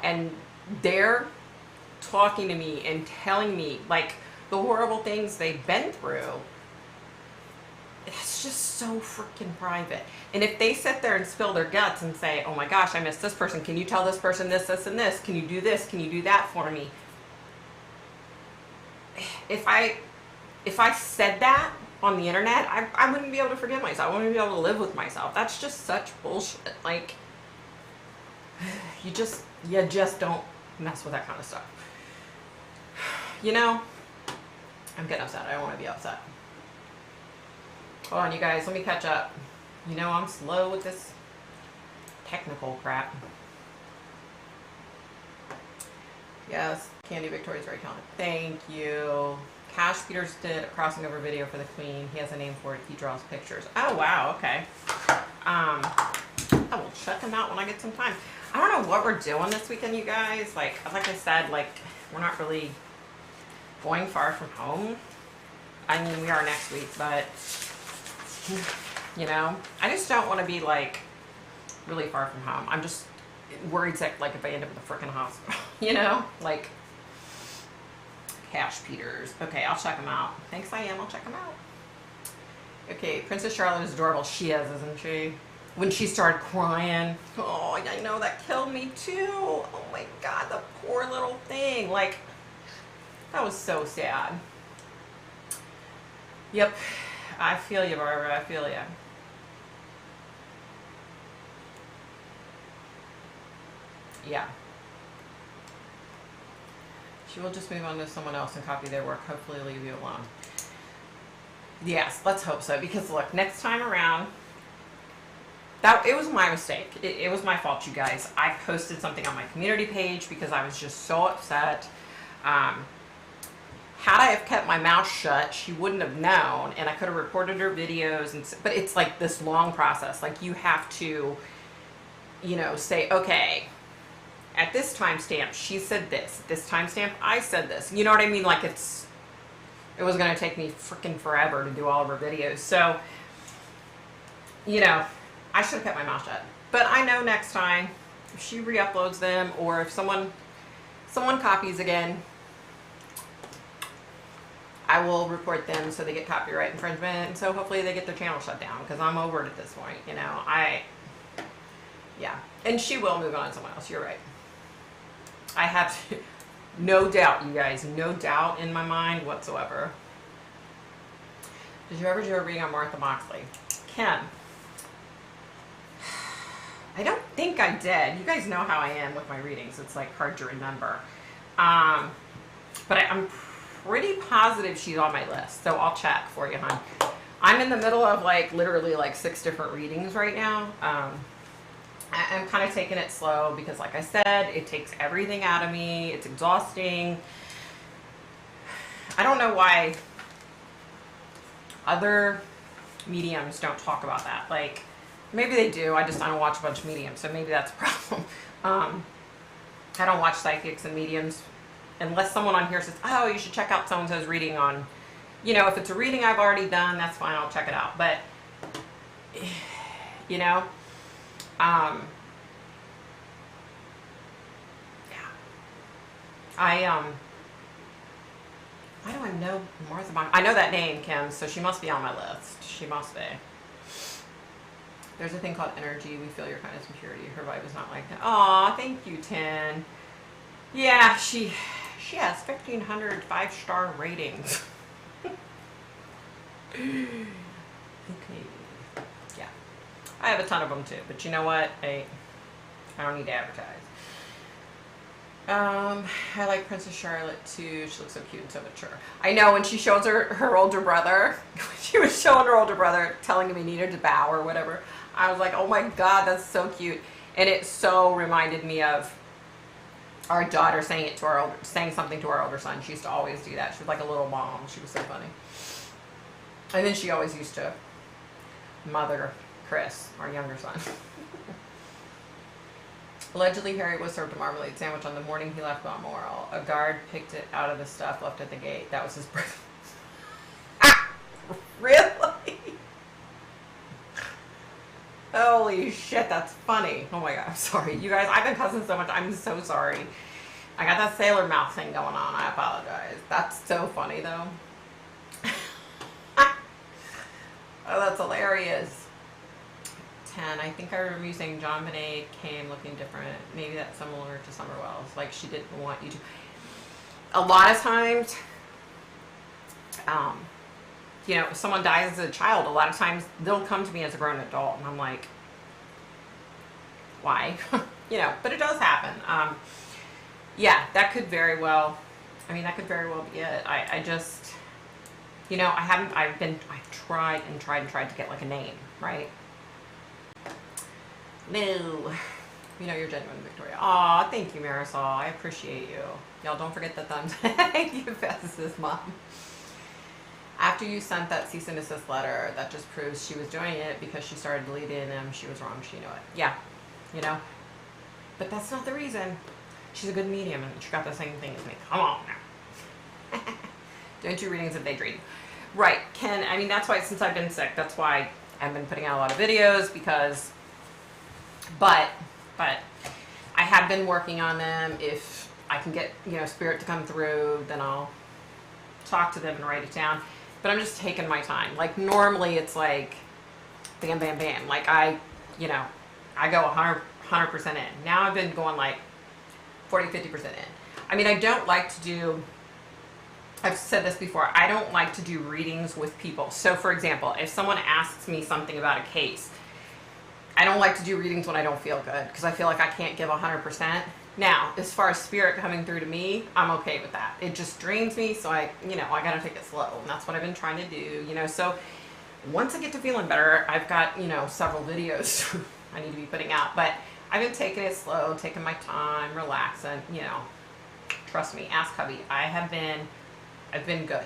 and they're talking to me and telling me like the horrible things they've been through, it's just so freaking private. And if they sit there and spill their guts and say, oh my gosh, I miss this person, can you tell this person this, this, and this, can you do this, can you do that for me? If I said that on the internet, I wouldn't be able to forgive myself. I wouldn't be able to live with myself. That's just such bullshit. Like, you just don't mess with that kind of stuff. I'm getting upset. I don't want to be upset. Hold on, you guys. Let me catch up. I'm slow with this technical crap. Yes, Candy Victoria's very talented. Thank you. Cash Peters did a crossing over video for the Queen. He has a name for it. He draws pictures. Oh, wow. Okay. I will check him out when I get some time. I don't know what we're doing this weekend, you guys. Like I said, we're not really going far from home. I mean, we are next week, but, I just don't want to be, really far from home. I'm just worried sick, if I end up in the frickin' hospital, Okay, Cash Peters. Okay, I'll check them out. Thanks, I am. I'll check them out. Okay, Princess Charlotte is adorable. She is, isn't she? When she started crying. Oh, I know, that killed me too. Oh my God, the poor little thing. Like, that was so sad. Yep, I feel you, Barbara. I feel you. Yeah. She will just move on to someone else and copy their work. Hopefully leave you alone. Yes, let's hope so. Because look, next time around, it was my mistake. It was my fault, you guys. I posted something on my community page because I was just so upset. Had I have kept my mouth shut, she wouldn't have known, and I could have reported her videos. But it's like this long process. Like, you have to, say, okay, at this timestamp, she said this. At this timestamp, I said this. You know what I mean? Like, it was going to take me freaking forever to do all of her videos. So, I should have kept my mouth shut. But I know next time, if she re-uploads them, or if someone copies again, I will report them so they get copyright infringement, and so hopefully they get their channel shut down, because I'm over it at this point, yeah. And she will move on to someone else, you're right. I have to, no doubt, you guys, no doubt in my mind whatsoever. Did you ever do a reading on Martha Moxley? Kim. I don't think I did. You guys know how I am with my readings. It's like hard to remember. But I'm pretty positive she's on my list, so I'll check for you, hon. I'm in the middle of literally 6 different readings right now. I'm kind of taking it slow because, like I said, it takes everything out of me. It's exhausting. I don't know why other mediums don't talk about that. Maybe they do. I don't watch a bunch of mediums, so maybe that's a problem. I don't watch psychics and mediums unless someone on here says, oh, you should check out so-and-so's reading on, if it's a reading I've already done, that's fine, I'll check it out. But, yeah. Why do I know Martha Moxley? I know that name, Kim, so she must be on my list. She must be. There's a thing called energy. We feel your kindness and purity. Her vibe is not like that. Aw, thank you, Tin. Yeah, she has 1,500 5-star ratings. Okay. Yeah. I have a ton of them too, but you know what? I don't need to advertise. I like Princess Charlotte too. She looks so cute and so mature. I know, when she shows her older brother, she was showing her older brother, telling him he needed to bow or whatever. I was like, oh my God, that's so cute. And it so reminded me of our daughter saying something to our older son. She used to always do that. She was like a little mom. She was so funny. And then she always used to mother Chris, our younger son. Allegedly, Harry was served a marmalade sandwich on the morning he left Balmoral. A guard picked it out of the stuff left at the gate. That was his birthday. Ah! Really? Holy shit, that's funny. Oh my God, I'm sorry. You guys, I've been cussing so much. I'm so sorry. I got that sailor mouth thing going on. I apologize. That's so funny, though. Oh, that's hilarious. 10. I think I remember you saying John Bonet came looking different. Maybe that's similar to Summerwell's. Like, she didn't want you to. A lot of times, if someone dies as a child, a lot of times they'll come to me as a grown adult, and I'm like, why? But it does happen. Yeah, that could very well, that could very well be it. I just, I've tried to get a name, right? No. You're genuine, Victoria. Aw, thank you, Marisol. I appreciate you. Y'all don't forget the thumbs. Thank you, Festus' mom. After you sent that cease and desist letter, that just proves she was doing it because she started deleting them. She was wrong. She knew it. Yeah. But that's not the reason. She's a good medium, and she got the same thing as me. Come on now. Don't do readings if they dream. Right. Ken, that's why, since I've been sick, that's why I've been putting out a lot of videos, because, but I have been working on them. If I can get, spirit to come through, then I'll talk to them and write it down. But I'm just taking my time. Like normally it's like bam, bam, bam. Like I go 100% in. Now I've been going like 40, 50% in. I mean, I don't like to do, I've said this before, I don't like to do readings with people. So for example, if someone asks me something about a case, I don't like to do readings when I don't feel good because I feel like I can't give 100%. Now, as far as spirit coming through to me, I'm okay with that. It just drains me, so I gotta take it slow, and that's what I've been trying to do, So once I get to feeling better, I've got, several videos I need to be putting out, but I've been taking it slow, taking my time, relaxing, Trust me, ask hubby. I've been good.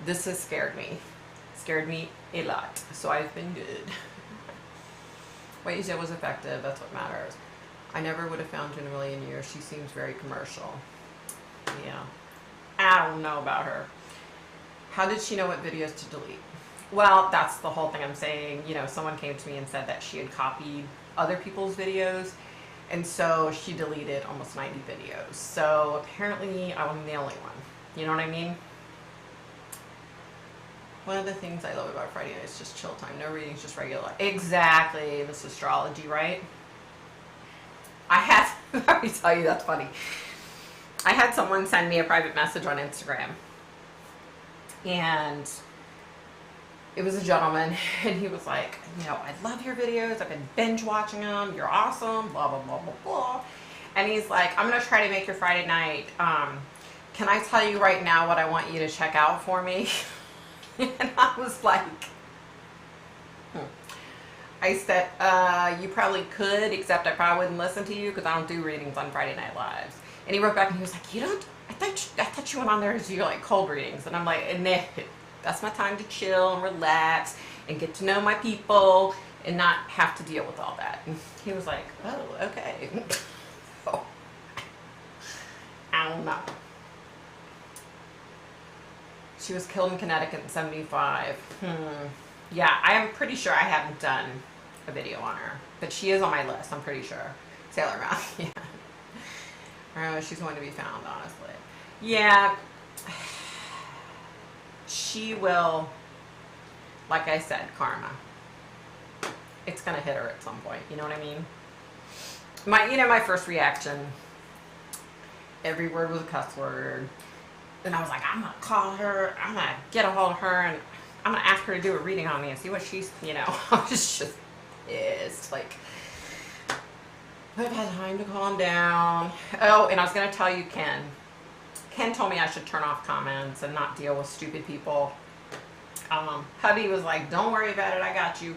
This has scared me a lot, so I've been good. What you said was effective, that's what matters. I never would have found her in a million years. She seems very commercial. Yeah. I don't know about her. How did she know what videos to delete? Well, that's the whole thing I'm saying. Someone came to me and said that she had copied other people's videos, and so she deleted almost 90 videos. So apparently I wasn't the only one. You know what I mean? One of the things I love about Friday night is just chill time. No readings, just regular. Exactly, this astrology, right? Let me tell you, that's funny. I had someone send me a private message on Instagram. And it was a gentleman, and he was like, I love your videos. I've been binge watching them. You're awesome, blah, blah, blah, blah, blah. And he's like, I'm going to try to make your Friday night. Can I tell you right now what I want you to check out for me? And I was like, I said, you probably could, except I probably wouldn't listen to you because I don't do readings on Friday Night Lives. And he wrote back and he was like, I thought you went on there to do like cold readings. And I'm like, nah, that's my time to chill and relax and get to know my people and not have to deal with all that. And he was like, oh, okay. Oh. I don't know. She was killed in Connecticut in 75. Yeah, I am pretty sure I haven't done a video on her, but she is on my list, I'm pretty sure. Sailor Mouse, yeah. Oh, she's going to be found, honestly. Yeah, she will, like I said, karma. It's going to hit her at some point, you know what I mean? My first reaction, every word was a cuss word. And I was like, I'm going to call her, I'm going to get a hold of her, and I'm going to ask her to do a reading on me and see what she's, I was just pissed. Like, I've had time to calm down. Oh, and I was going to tell you, Ken. Ken told me I should turn off comments and not deal with stupid people. Hubby was like, don't worry about it, I got you.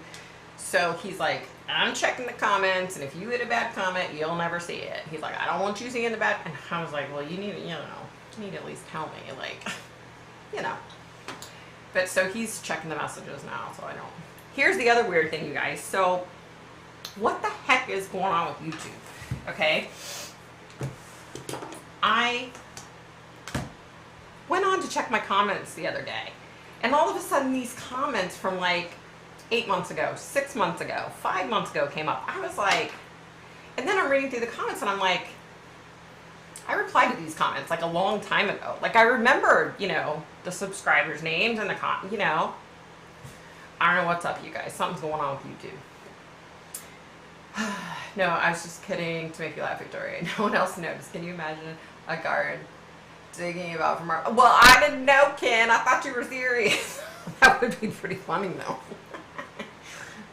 So he's like, I'm checking the comments, and if you hit a bad comment, you'll never see it. He's like, I don't want you seeing the bad. And I was like, well, you need to at least tell me, like, But so he's checking the messages now, so I don't. Here's the other weird thing, you guys. So what the heck is going on with YouTube? Okay. I went on to check my comments the other day, and all of a sudden these comments from like 8 months ago, 6 months ago, 5 months ago came up. I was like, and then I'm reading through the comments and I'm like, I replied to these comments like a long time ago. Like I remembered, the subscribers' names and the I don't know what's up, you guys. Something's going on with YouTube. No, I was just kidding to make you laugh, Victoria. No one else noticed. Can you imagine a guard digging you out from our... Well, I didn't know, Ken. I thought you were serious. That would be pretty funny, though.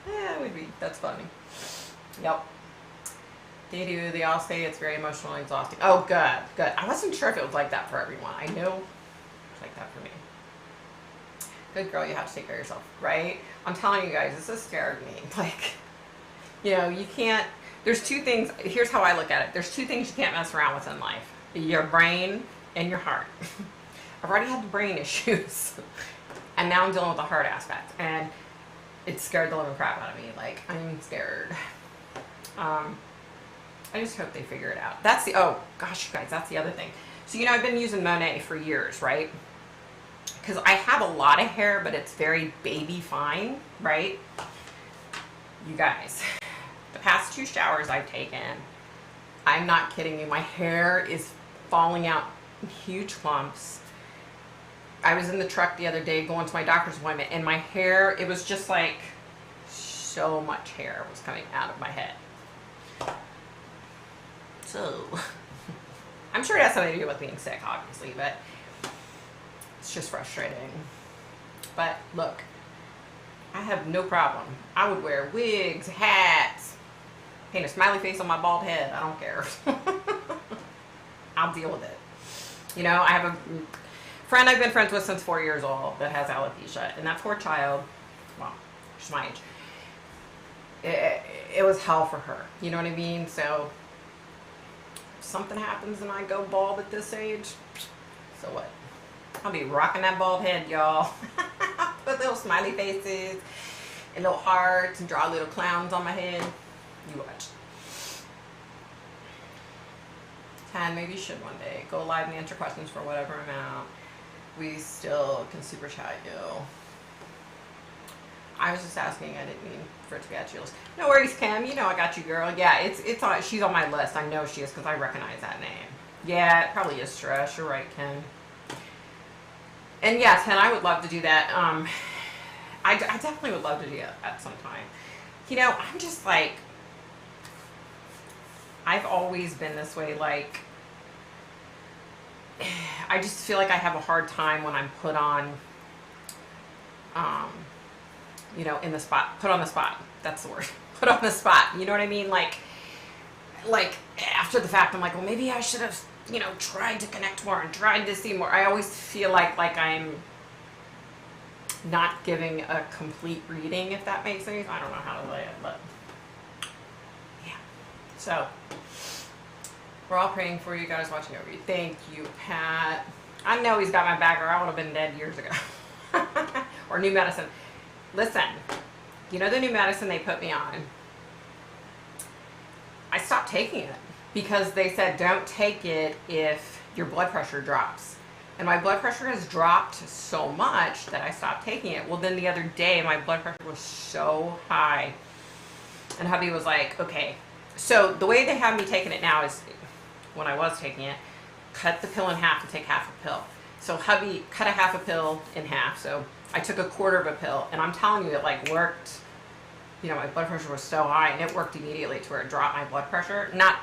Yeah, it would be. That's funny. Yep. They all say it's very emotionally exhausting. Oh, good, good. I wasn't sure if it was like that for everyone. I know it's like that for me. Good girl, you have to take care of yourself, right? I'm telling you guys, this has scared me. Like, you can't, there's two things, here's how I look at it. There's two things you can't mess around with in life. Your brain and your heart. I've already had the brain issues. And now I'm dealing with the heart aspect. And it scared the living crap out of me. Like, I'm scared. I just hope they figure it out. That's oh gosh, you guys, that's the other thing. So, I've been using Monet for years, right? Because I have a lot of hair, but it's very baby fine, right? You guys, the past 2 showers I've taken, I'm not kidding you, my hair is falling out in huge clumps. I was in the truck the other day going to my doctor's appointment, and my hair, it was just like so much hair was coming out of my head. So, I'm sure it has something to do with being sick, obviously, but it's just frustrating. But look, I have no problem. I would wear wigs, hats, paint a smiley face on my bald head. I don't care. I'll deal with it. You know, I have a friend I've been friends with since 4 years old that has alopecia, and that poor child, well, she's my age. It was hell for her. You know what I mean? So, if something happens and I go bald at this age, so what? I'll be rocking that bald head, y'all. Put little smiley faces and little hearts and draw little clowns on my head. You watch. 10, maybe you should one day. Go live and answer questions for whatever amount. We still can super chat you. I was just asking. I didn't mean for it to be at your list. No worries, Kim. You know I got you, girl. Yeah, it's on. She's on my list. I know she is because I recognize that name. Yeah, it probably is Trish. You're right, Kim. And yes, Ken, I would love to do that. I definitely would love to do it at some time. You know, I'm just like, I've always been this way. Like, I just feel like I have a hard time when I'm put on, you know, in the spot. Put on the spot. That's the word. Put on the spot. You know what I mean? Like after the fact, I'm like, well, maybe I should have, you know, tried to connect more and tried to see more. I always feel like I'm not giving a complete reading, if that makes sense. I don't know how to lay it, but yeah. So we're all praying for you guys, watching over you. Thank you, Pat. I know he's got my back, or I would have been dead years ago. Or new medicine. Listen, you know the new medicine they put me on? I stopped taking it because they said don't take it if your blood pressure drops. And my blood pressure has dropped so much that I stopped taking it. Well, then the other day, my blood pressure was so high. And hubby was like, okay. So the way they have me taking it now is, when I was taking it, cut the pill in half and take half a pill. So hubby cut a half a pill in half. So I took a quarter of a pill. And I'm telling you, it like worked. You know, my blood pressure was so high, and it worked immediately to where it dropped my blood pressure. Not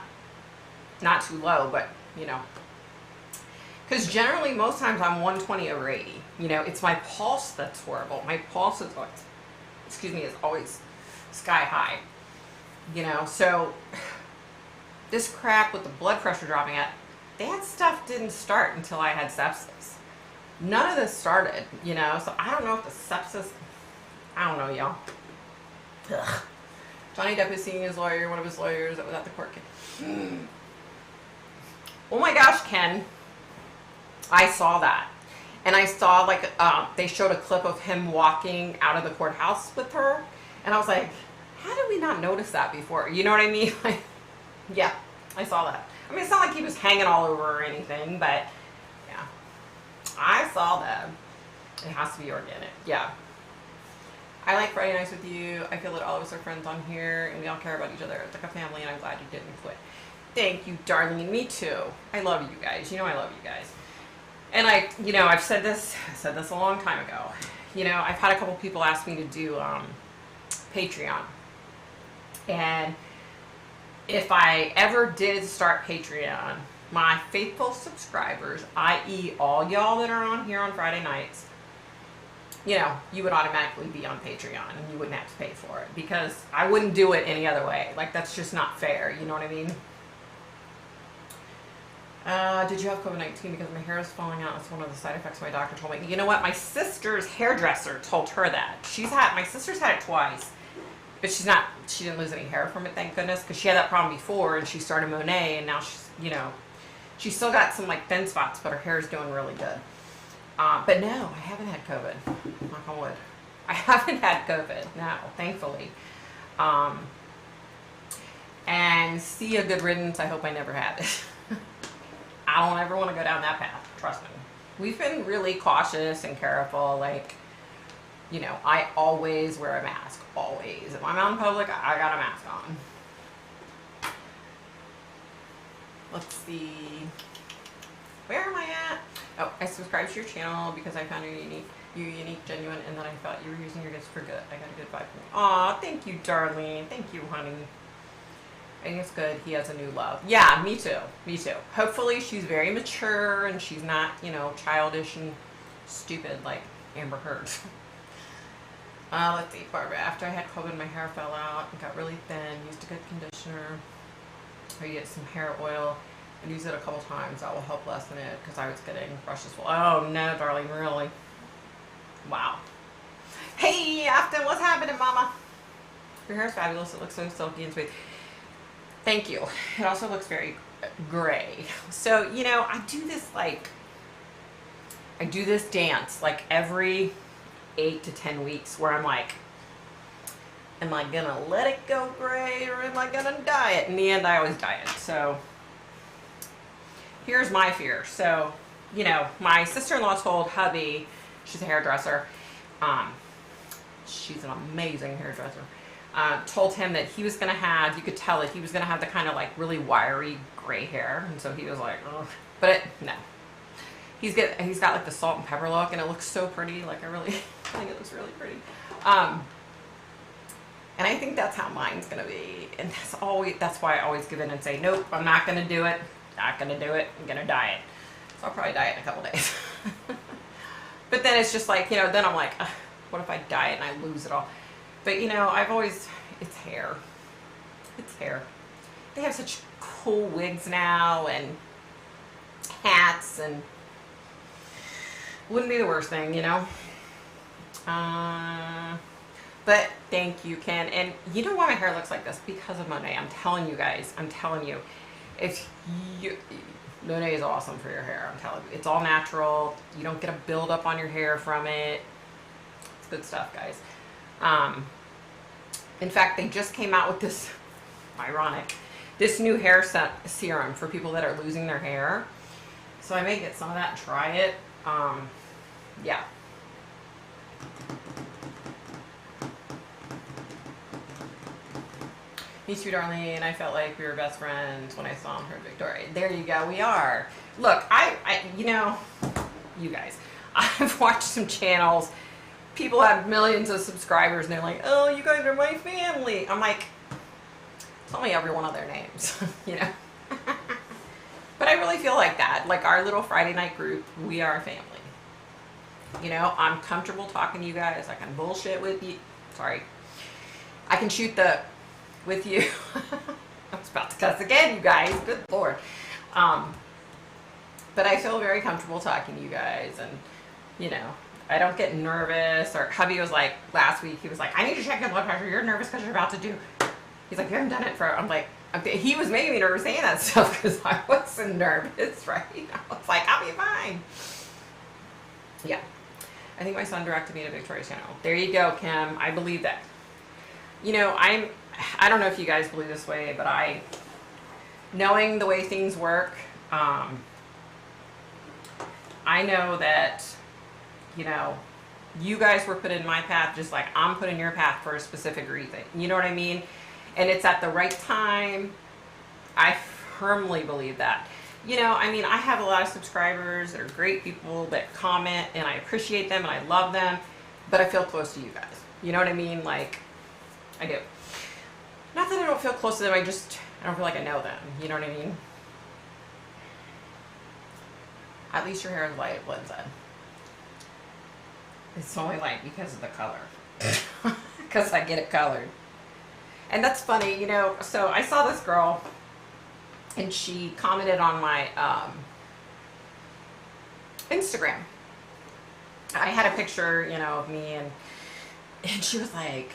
too low, but, you know. Because generally, most times I'm 120/80. You know, it's my pulse that's horrible. My pulse is always, is always sky high. You know, so this crap with the blood pressure dropping at, that stuff didn't start until I had sepsis. None of this started, you know, so I don't know if the sepsis, I don't know, y'all. Ugh. Johnny Depp is seeing his lawyer, one of his lawyers that was at the court case. Oh my gosh, Ken. I saw that. And I saw, like, they showed a clip of him walking out of the courthouse with her. And I was like, how did we not notice that before? You know what I mean? Like, yeah, I saw that. I mean, it's not like he was hanging all over or anything, but, yeah. I saw that. It has to be organic. Yeah. I like Friday nights with you. I feel that all of us are friends on here, and we all care about each other. It's like a family, and I'm glad you didn't quit. Thank you, darling, and me too. I love you guys. You know I love you guys. And I've said this a long time ago. You know, I've had a couple people ask me to do Patreon. And if I ever did start Patreon, my faithful subscribers, i.e. all y'all that are on here on Friday nights, you know, you would automatically be on Patreon and you wouldn't have to pay for it because I wouldn't do it any other way. Like, that's just not fair. You know what I mean? Did you have COVID-19? Because my hair is falling out. That's one of the side effects my doctor told me. You know what? My sister's hairdresser told her that. My sister's had it twice, but she didn't lose any hair from it, thank goodness, because she had that problem before and she started Monet, and now she's, you know, she's still got some like thin spots, but her hair is doing really good. But no, I haven't had COVID. Knock on wood. I haven't had COVID, no, thankfully. And see a good riddance. I hope I never had it. I don't ever want to go down that path, trust me. We've been really cautious and careful. Like, you know, I always wear a mask, always. If I'm out in public, I got a mask on. Let's see. Where am I at? Oh, I subscribed to your channel because I found you unique, genuine, and that I thought you were using your gifts for good. I got a good vibe from you. Aw, thank you, darling. Thank you, honey. I think it's good. He has a new love. Yeah, me too. Me too. Hopefully she's very mature and she's not, you know, childish and stupid like Amber Heard. Let's see, Barbara. After I had COVID, my hair fell out and got really thin. Used a good conditioner. I get some hair oil and use it a couple times. That will help lessen it because I was getting brushes full. Oh no, darling, really? Wow. Hey, Afton, what's happening, Mama? Your hair is fabulous. It looks so silky and sweet. Thank you. It also looks very gray. So, you know, I do this dance like every 8 to 10 weeks where I'm like, am I gonna let it go gray or am I gonna dye it? In the end, I always dye it. So here's my fear. So, you know, my sister-in-law told hubby, she's a hairdresser, she's an amazing hairdresser, told him that he was gonna have, you could tell that he was gonna have the kind of like really wiry gray hair, and so he was like, ugh. But no, he's got like the salt and pepper look, and it looks so pretty. Like I think it looks really pretty. And I think that's how mine's gonna be, and that's why I always give in and say, nope, I'm not gonna do it. Not gonna do it. I'm gonna dye it. So I'll probably dye it in a couple days. But then it's just like, you know, then I'm like, what if I dye it and I lose it all? But you know, it's hair. It's hair. They have such cool wigs now and hats, and wouldn't be the worst thing, you know. But thank you, Ken. And you know why my hair looks like this? Because of Monet. I'm telling you guys. I'm telling you. Monet is awesome for your hair. I'm telling you. It's all natural. You don't get a buildup on your hair from it. It's good stuff, guys. In fact, they just came out with this, ironic, this new hair serum for people that are losing their hair. So I may get some of that and try it. Yeah. Me too, darling. I felt like we were best friends when I saw and heard Victoria. There you go. We are. Look, you know, you guys, I've watched some channels. People have millions of subscribers, and they're like, oh, you guys are my family. I'm like, tell me every one of their names, you know. But I really feel like that. Like our little Friday night group, we are a family. You know, I'm comfortable talking to you guys. I can bullshit with you. Sorry. I can shoot with you. I was about to cuss again, you guys. Good Lord. But I feel very comfortable talking to you guys, and you know, I don't get nervous. Or hubby was like, last week, he was like, I need to check your blood pressure. You're nervous because you're about to do. He's like, you haven't done it for. I'm like, he was making me nervous saying that stuff because I wasn't nervous, right? I was like, I'll be fine. Yeah. I think my son directed me to Victoria's channel. There you go, Kim. I believe that. You know, I don't know if you guys believe this way, but knowing the way things work, I know that, you know, you guys were put in my path just like I'm put in your path for a specific reason. You know what I mean? And it's at the right time. I firmly believe that. You know, I mean, I have a lot of subscribers that are great people that comment, and I appreciate them and I love them, but I feel close to you guys. You know what I mean? Like, I do. Not that I don't feel close to them, I don't feel like I know them. You know what I mean? At least your hair is light, it blends in. It's only light because of the color. Because I get it colored. And that's funny, you know, so I saw this girl, and she commented on my Instagram. I had a picture, you know, of me, and she was like,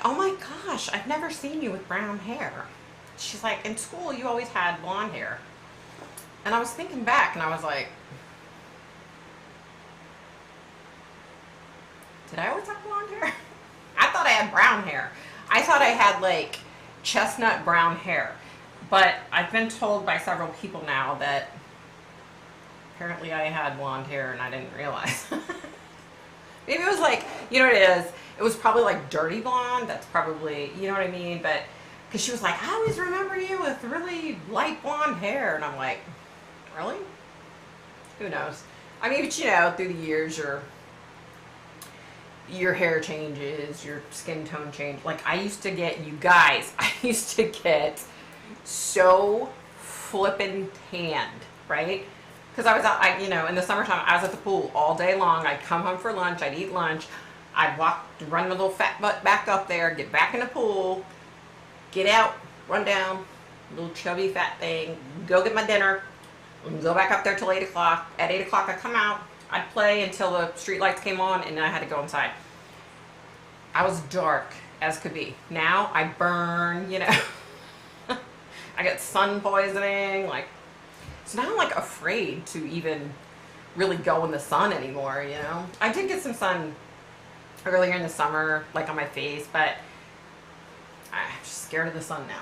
oh my gosh, I've never seen you with brown hair. She's like, in school you always had blonde hair. And I was thinking back, and I was like, did I always have blonde hair? I thought I had brown hair. I thought I had like chestnut brown hair. But I've been told by several people now that apparently I had blonde hair and I didn't realize. Maybe it was like, you know what it is? It was probably like dirty blonde. That's probably, you know what I mean? But because she was like, I always remember you with really light blonde hair. And I'm like, Really? Who knows? I mean, but you know, through the years, your hair changes, your skin tone changes. Like I used to get, you guys, I used to get so flippin' tanned, right? Because I was out, you know, in the summertime, I was at the pool all day long. I'd come home for lunch, I'd eat lunch, I'd walk, run my little fat butt back up there, get back in the pool, get out, run down, little chubby fat thing, go get my dinner, and go back up there till 8 o'clock. At 8 o'clock, I'd come out, I'd play until the street lights came on, and then I had to go inside. I was dark as could be. Now I burn, you know. I get sun poisoning, like, so now I'm like afraid to even really go in the sun anymore, you know. I did get some sun earlier in the summer, like on my face, but I'm just scared of the sun now.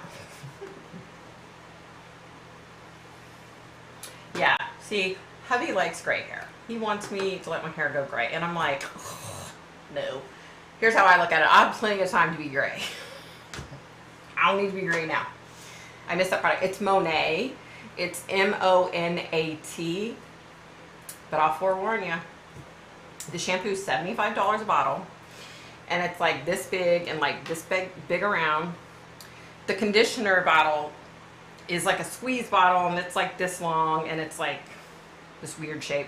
Yeah, see, hubby likes gray hair. He wants me to let my hair go gray, and I'm like, oh, no. Here's how I look at it. I have plenty of time to be gray. I don't need to be gray now. I missed that product. It's Monet. It's M-O-N-A-T. But I'll forewarn you. The shampoo is $75 a bottle. And it's like this big and like this big around. The conditioner bottle is like a squeeze bottle, and it's like this long, and it's like this weird shape.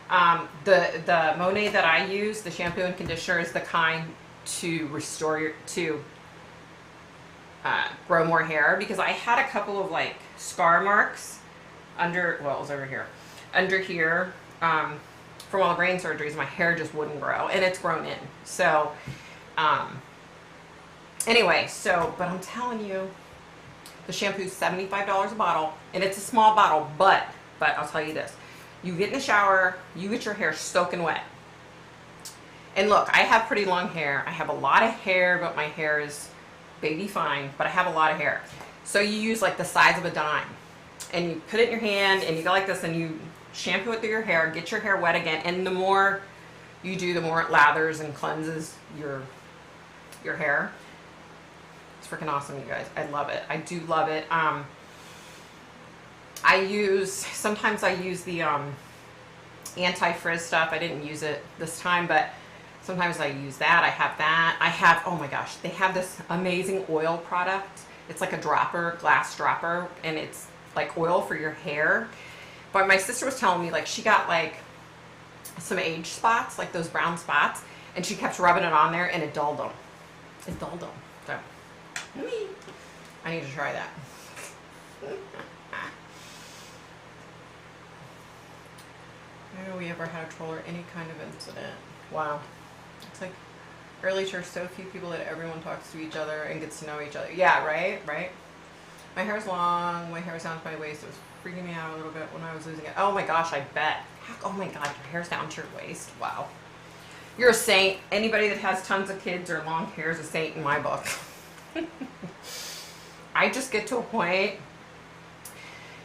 The Monet that I use, the shampoo and conditioner, is the kind to restore your, to grow more hair, because I had a couple of like scar marks under, well, it was over here, under here, from all the brain surgeries. My hair just wouldn't grow, and it's grown in. So, anyway, so, but I'm telling you, the shampoo is $75 a bottle, and it's a small bottle, but I'll tell you this. You get in the shower, you get your hair soaking wet. And look, I have pretty long hair. I have a lot of hair, but my hair is baby fine, but I have a lot of hair. So you use like the size of a dime, and you put it in your hand, and you go like this, and you shampoo it through your hair, get your hair wet again, and the more you do, the more it lathers and cleanses your hair. It's freaking awesome, you guys. I love it. I do love it. Sometimes I use the anti-frizz stuff. I didn't use it this time, but sometimes I use that. I have that. I have, oh my gosh, they have this amazing oil product. It's like a dropper, glass dropper, and it's like oil for your hair. But my sister was telling me, like, she got like some age spots, like those brown spots, and she kept rubbing it on there, and it dulled them. It dulled them. So, I need to try that. Have we ever had a troll or any kind of incident? Wow. It's like early church, so few people that everyone talks to each other and gets to know each other. Yeah, right? My hair's long. My hair's down to my waist. It was freaking me out a little bit when I was losing it. Oh my gosh, I bet. Oh my god, your hair's down to your waist. Wow. You're a saint. Anybody that has tons of kids or long hair is a saint in my book. I just get to a point.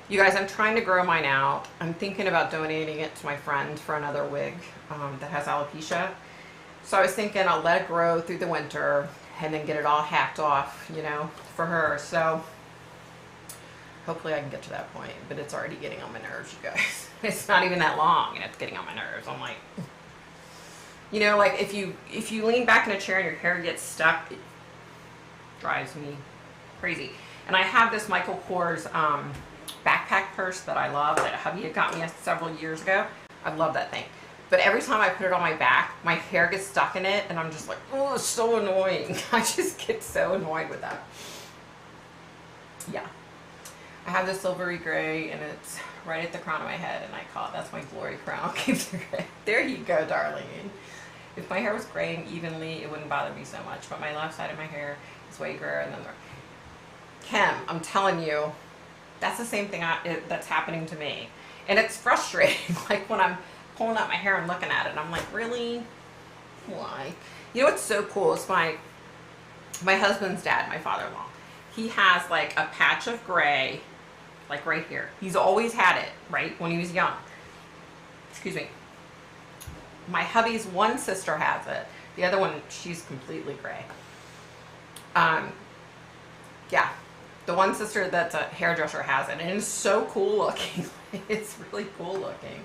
You guys, I'm trying to grow mine out. I'm thinking about donating it to my friend for another wig that has alopecia. So I was thinking I'll let it grow through the winter and then get it all hacked off, you know, for her. So hopefully I can get to that point, but it's already getting on my nerves, you guys. It's not even that long, and it's getting on my nerves. I'm like, you know, like if you lean back in a chair and your hair gets stuck, it drives me crazy. And I have this Michael Kors backpack purse that I love, that hubby had got me several years ago. I love that thing. But every time I put it on my back, my hair gets stuck in it, and I'm just like, oh, it's so annoying. I just get so annoyed with that. Yeah. I have this silvery gray, and it's right at the crown of my head, and I call it, that's my glory crown. Keeps the gray. There you go, darling. If my hair was graying evenly, it wouldn't bother me so much, but my left side of my hair is way grayer than the Kim, I'm telling you, that's the same thing that's happening to me. And it's frustrating. Like when I'm pulling out my hair and looking at it, and I'm like, really? Why? You know what's so cool is my husband's dad, my father-in-law. He has like a patch of gray, like right here. He's always had it, right, when he was young. Excuse me. My hubby's one sister has it. The other one, she's completely gray. Yeah. The one sister that's a hairdresser has it, and it's so cool looking. It's really cool looking.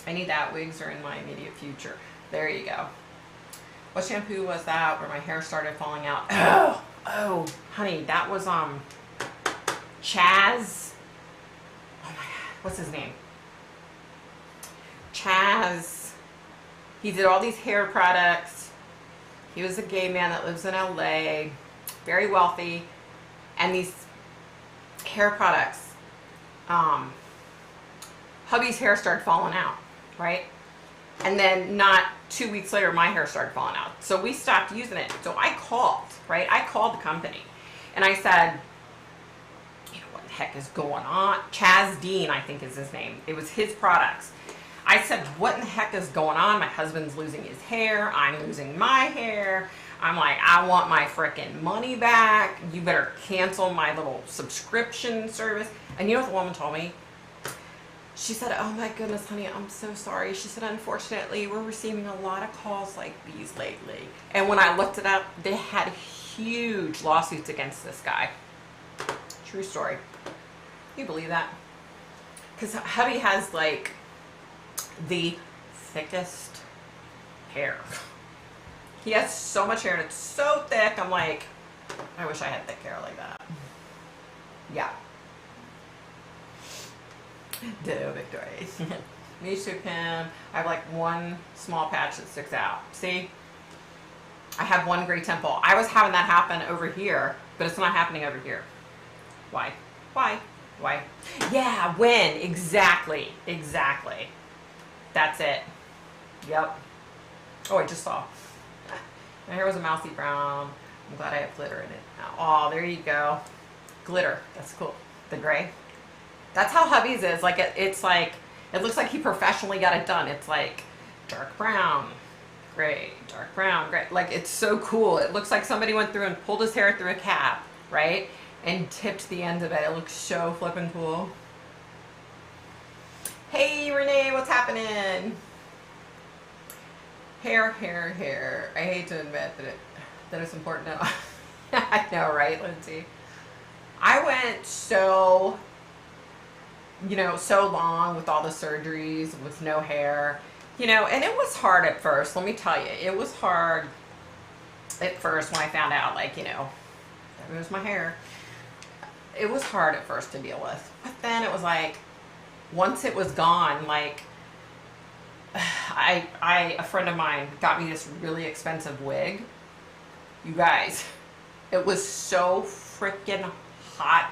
I need that. Wigs are in my immediate future. There you go. What shampoo was that where my hair started falling out? Oh, honey, that was Chaz. Oh my God, what's his name? Chaz. He did all these hair products. He was a gay man that lives in LA, very wealthy, and these hair products. Hubby's hair started falling out, right? And then not 2 weeks later, my hair started falling out. So we stopped using it. So I called, right? I called the company and I said, you know, what the heck is going on? Chaz Dean, I think is his name. It was his products. I said, what in the heck is going on? My husband's losing his hair. I'm losing my hair. I'm like, I want my frickin' money back. You better cancel my little subscription service. And you know what the woman told me? She said, oh my goodness, honey, I'm so sorry. She said, unfortunately, we're receiving a lot of calls like these lately. And when I looked it up, they had huge lawsuits against this guy. True story. Can you believe that? Because hubby has like the thickest hair. He has so much hair and it's so thick. I'm like, I wish I had thick hair like that. Yeah. Ditto, Victoria. Me too, Kim. I have like one small patch that sticks out. See? I have one gray temple. I was having that happen over here, but it's not happening over here. Why? Why? Why? Yeah, when? Exactly. Exactly. That's it. Yep. Oh, I just saw. My hair was a mousy brown. I'm glad I have glitter in it. Oh, there you go. Glitter. That's cool. The gray. That's how hubby's is. Like it's like, it looks like he professionally got it done. It's like dark brown, gray, dark brown, gray. Like it's so cool. It looks like somebody went through and pulled his hair through a cap, right? And tipped the end of it. It looks so flippin' cool. Hey Renee, what's happening? Hair, hair, hair. I hate to admit that it's important to know. I know, right, Lindsay? I went so long with all the surgeries with no hair, and it was hard at first. Let me tell you, it was hard at first when I found out, there goes my hair. It was hard at first to deal with, but then it was like, once it was gone, like, a friend of mine got me this really expensive wig. You guys, it was so freaking hot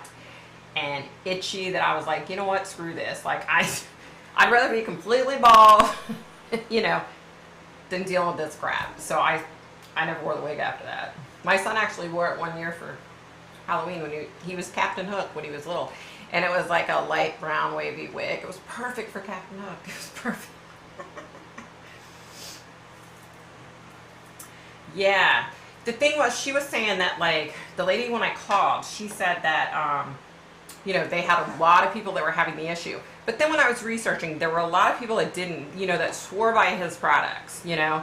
and itchy that I was like, you know what, screw this. Like, I'd rather be completely bald, than deal with this crap. So I never wore the wig after that. My son actually wore it one year for Halloween when he was Captain Hook when he was little. And it was like a light brown wavy wig. It was perfect for Captain Hook. It was perfect. Yeah. The thing was, she was saying that, like, the lady when I called, she said that, they had a lot of people that were having the issue. But then when I was researching, there were a lot of people that didn't, that swore by his products, So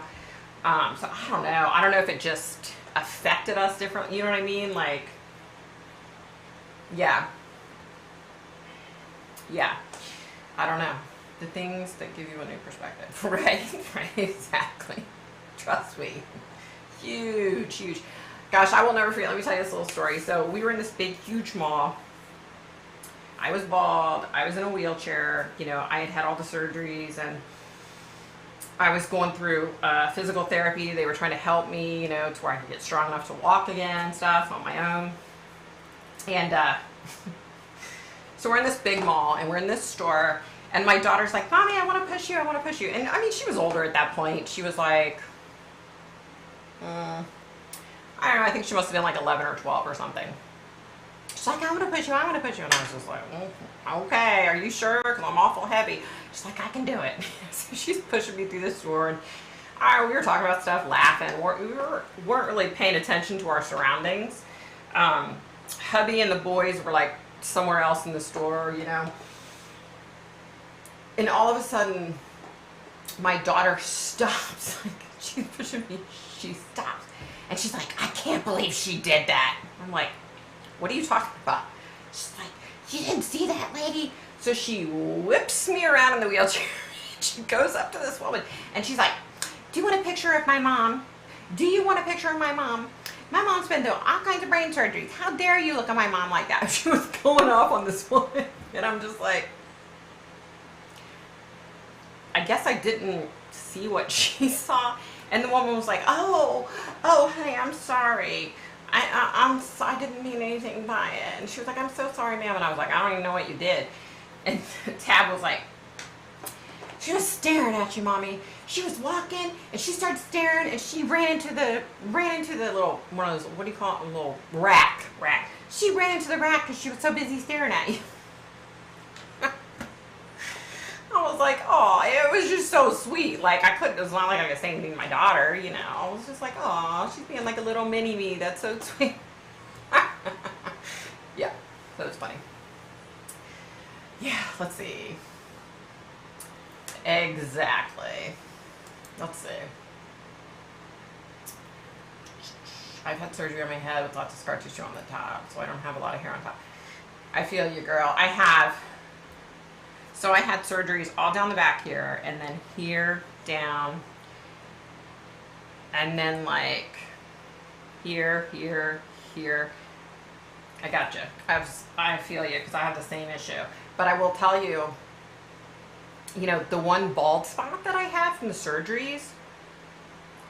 I don't know. I don't know if it just affected us differently. You know what I mean? Like, yeah. Yeah. I don't know. The things that give you a new perspective. Right? Right, exactly. Trust me. Huge, huge. Gosh, I will never forget. Let me tell you this little story. So we were in this big, huge mall. I was bald. I was in a wheelchair. I had had all the surgeries and I was going through physical therapy. They were trying to help me, to where I could get strong enough to walk again and stuff on my own. And so we're in this big mall and we're in this store and my daughter's like, Mommy, I want to push you. I want to push you. And I mean, she was older at that point. She was like, I don't know. I think she must have been like 11 or 12 or something. She's like, I'm going to push you. I'm going to push you. And I was just like, okay, are you sure? Because I'm awful heavy. She's like, I can do it. So she's pushing me through the store. And we were talking about stuff, laughing. We weren't really paying attention to our surroundings. Hubby and the boys were like somewhere else in the store, And all of a sudden, my daughter stops. Like, she's pushing me. She stops. And she's like, I can't believe she did that. I'm like, what are you talking about? She's like, you didn't see that lady? So she whips me around in the wheelchair. She goes up to this woman and she's like, do you want a picture of my mom? Do you want a picture of my mom? My mom's been doing all kinds of brain surgeries. How dare you look at my mom like that? She was going off on this woman. And I'm just like, I guess I didn't see what she saw. And the woman was like, oh, honey, I'm sorry. I didn't mean anything by it. And she was like, I'm so sorry, ma'am. And I was like, I don't even know what you did. And Tab was like, she was staring at you, mommy. She was walking and she started staring and she ran into the little, one of those, what do you call it, a little rack. She ran into the rack because she was so busy staring at you. I was like, oh, it was just so sweet. Like, it's not like I could say anything to my daughter, you know. I was just like, oh, she's being like a little mini me. That's so sweet. Yeah, that was funny. Yeah, let's see. Exactly. Let's see. I've had surgery on my head with lots of scar tissue on the top, so I don't have a lot of hair on top. I feel you, girl. I have. So I had surgeries all down the back here, and then here, down, and then like here. I gotcha. I feel you because I have the same issue. But I will tell you, you know, the one bald spot that I have from the surgeries,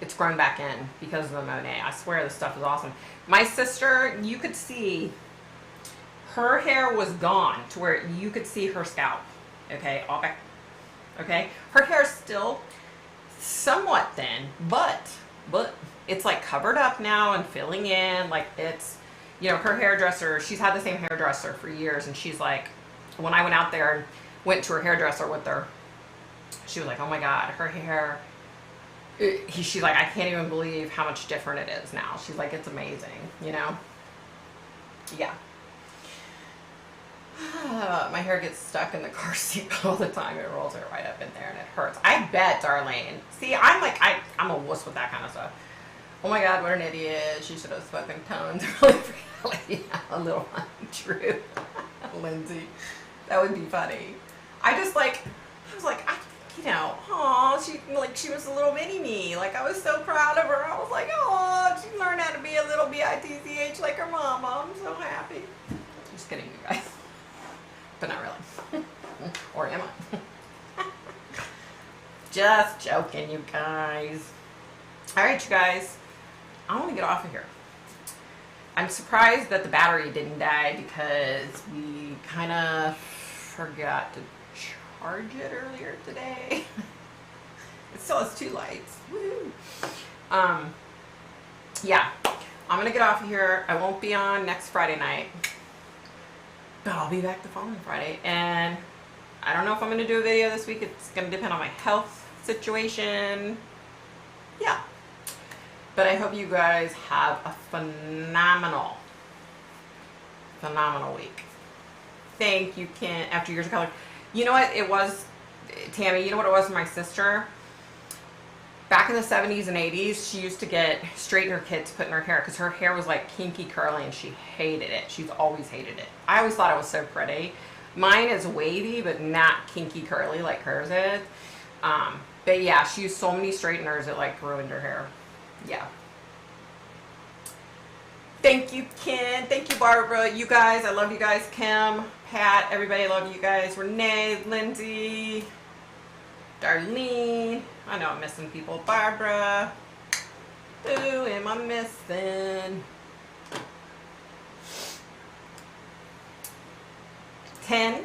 it's grown back in because of the Monet. I swear this stuff is awesome. My sister, you could see her hair was gone to where you could see her scalp. Okay, all back. Okay, her hair is still somewhat thin, but it's like covered up now and filling in. Like it's, you know, her hairdresser, she's had the same hairdresser for years, and she's like, when I went out there and went to her hairdresser with her, she was like, oh my God, her hair, she's like, I can't even believe how much different it is now. She's like, it's amazing, you know? Yeah. My hair gets stuck in the car seat all the time. It rolls it right up in there and it hurts. I bet, Darlene. See, I'm a wuss with that kind of stuff. Oh my God, what an idiot. She should have spoken tones. Really, a little untrue. Lindsay. That would be funny. I was like, you know, oh, she was a little mini me. Like, I was so proud of her. I was like, oh, she learned how to be a little bitch like her mama. I'm so happy. Just kidding, you guys. But not really. Or am I? Just joking, you guys. All right, you guys. I want to get off of here. I'm surprised that the battery didn't die because we kind of forgot to charge it earlier today. It still has 2 lights. Woo! Yeah. I'm going to get off of here. I won't be on next Friday night. But I'll be back the following Friday. And I don't know if I'm going to do a video this week. It's going to depend on my health situation. Yeah. But I hope you guys have a phenomenal week. Thank you, Ken. After years of color. You know what it was, Tammy? You know what it was for my sister? Back in the 70s and 80s, she used to get straightener kits put in her hair because her hair was like kinky curly and she hated it. She's always hated it. I always thought it was so pretty. Mine is wavy, but not kinky curly like hers is. But yeah, she used so many straighteners it like ruined her hair. Yeah. Thank you, Ken. Thank you, Barbara. You guys, I love you guys. Kim, Pat, everybody, I love you guys. Renee, Lindsay, Darlene. I know I'm missing people. Barbara. Who am I missing? 10.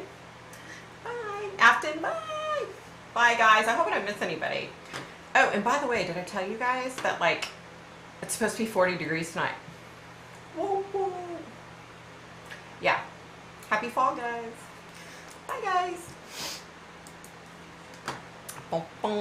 Bye. Afton, bye. Bye, guys. I hope I don't miss anybody. Oh, and by the way, did I tell you guys that, like, it's supposed to be 40 degrees tonight? Woo, woo. Yeah. Happy fall, guys. Bye, guys. Boom, boom.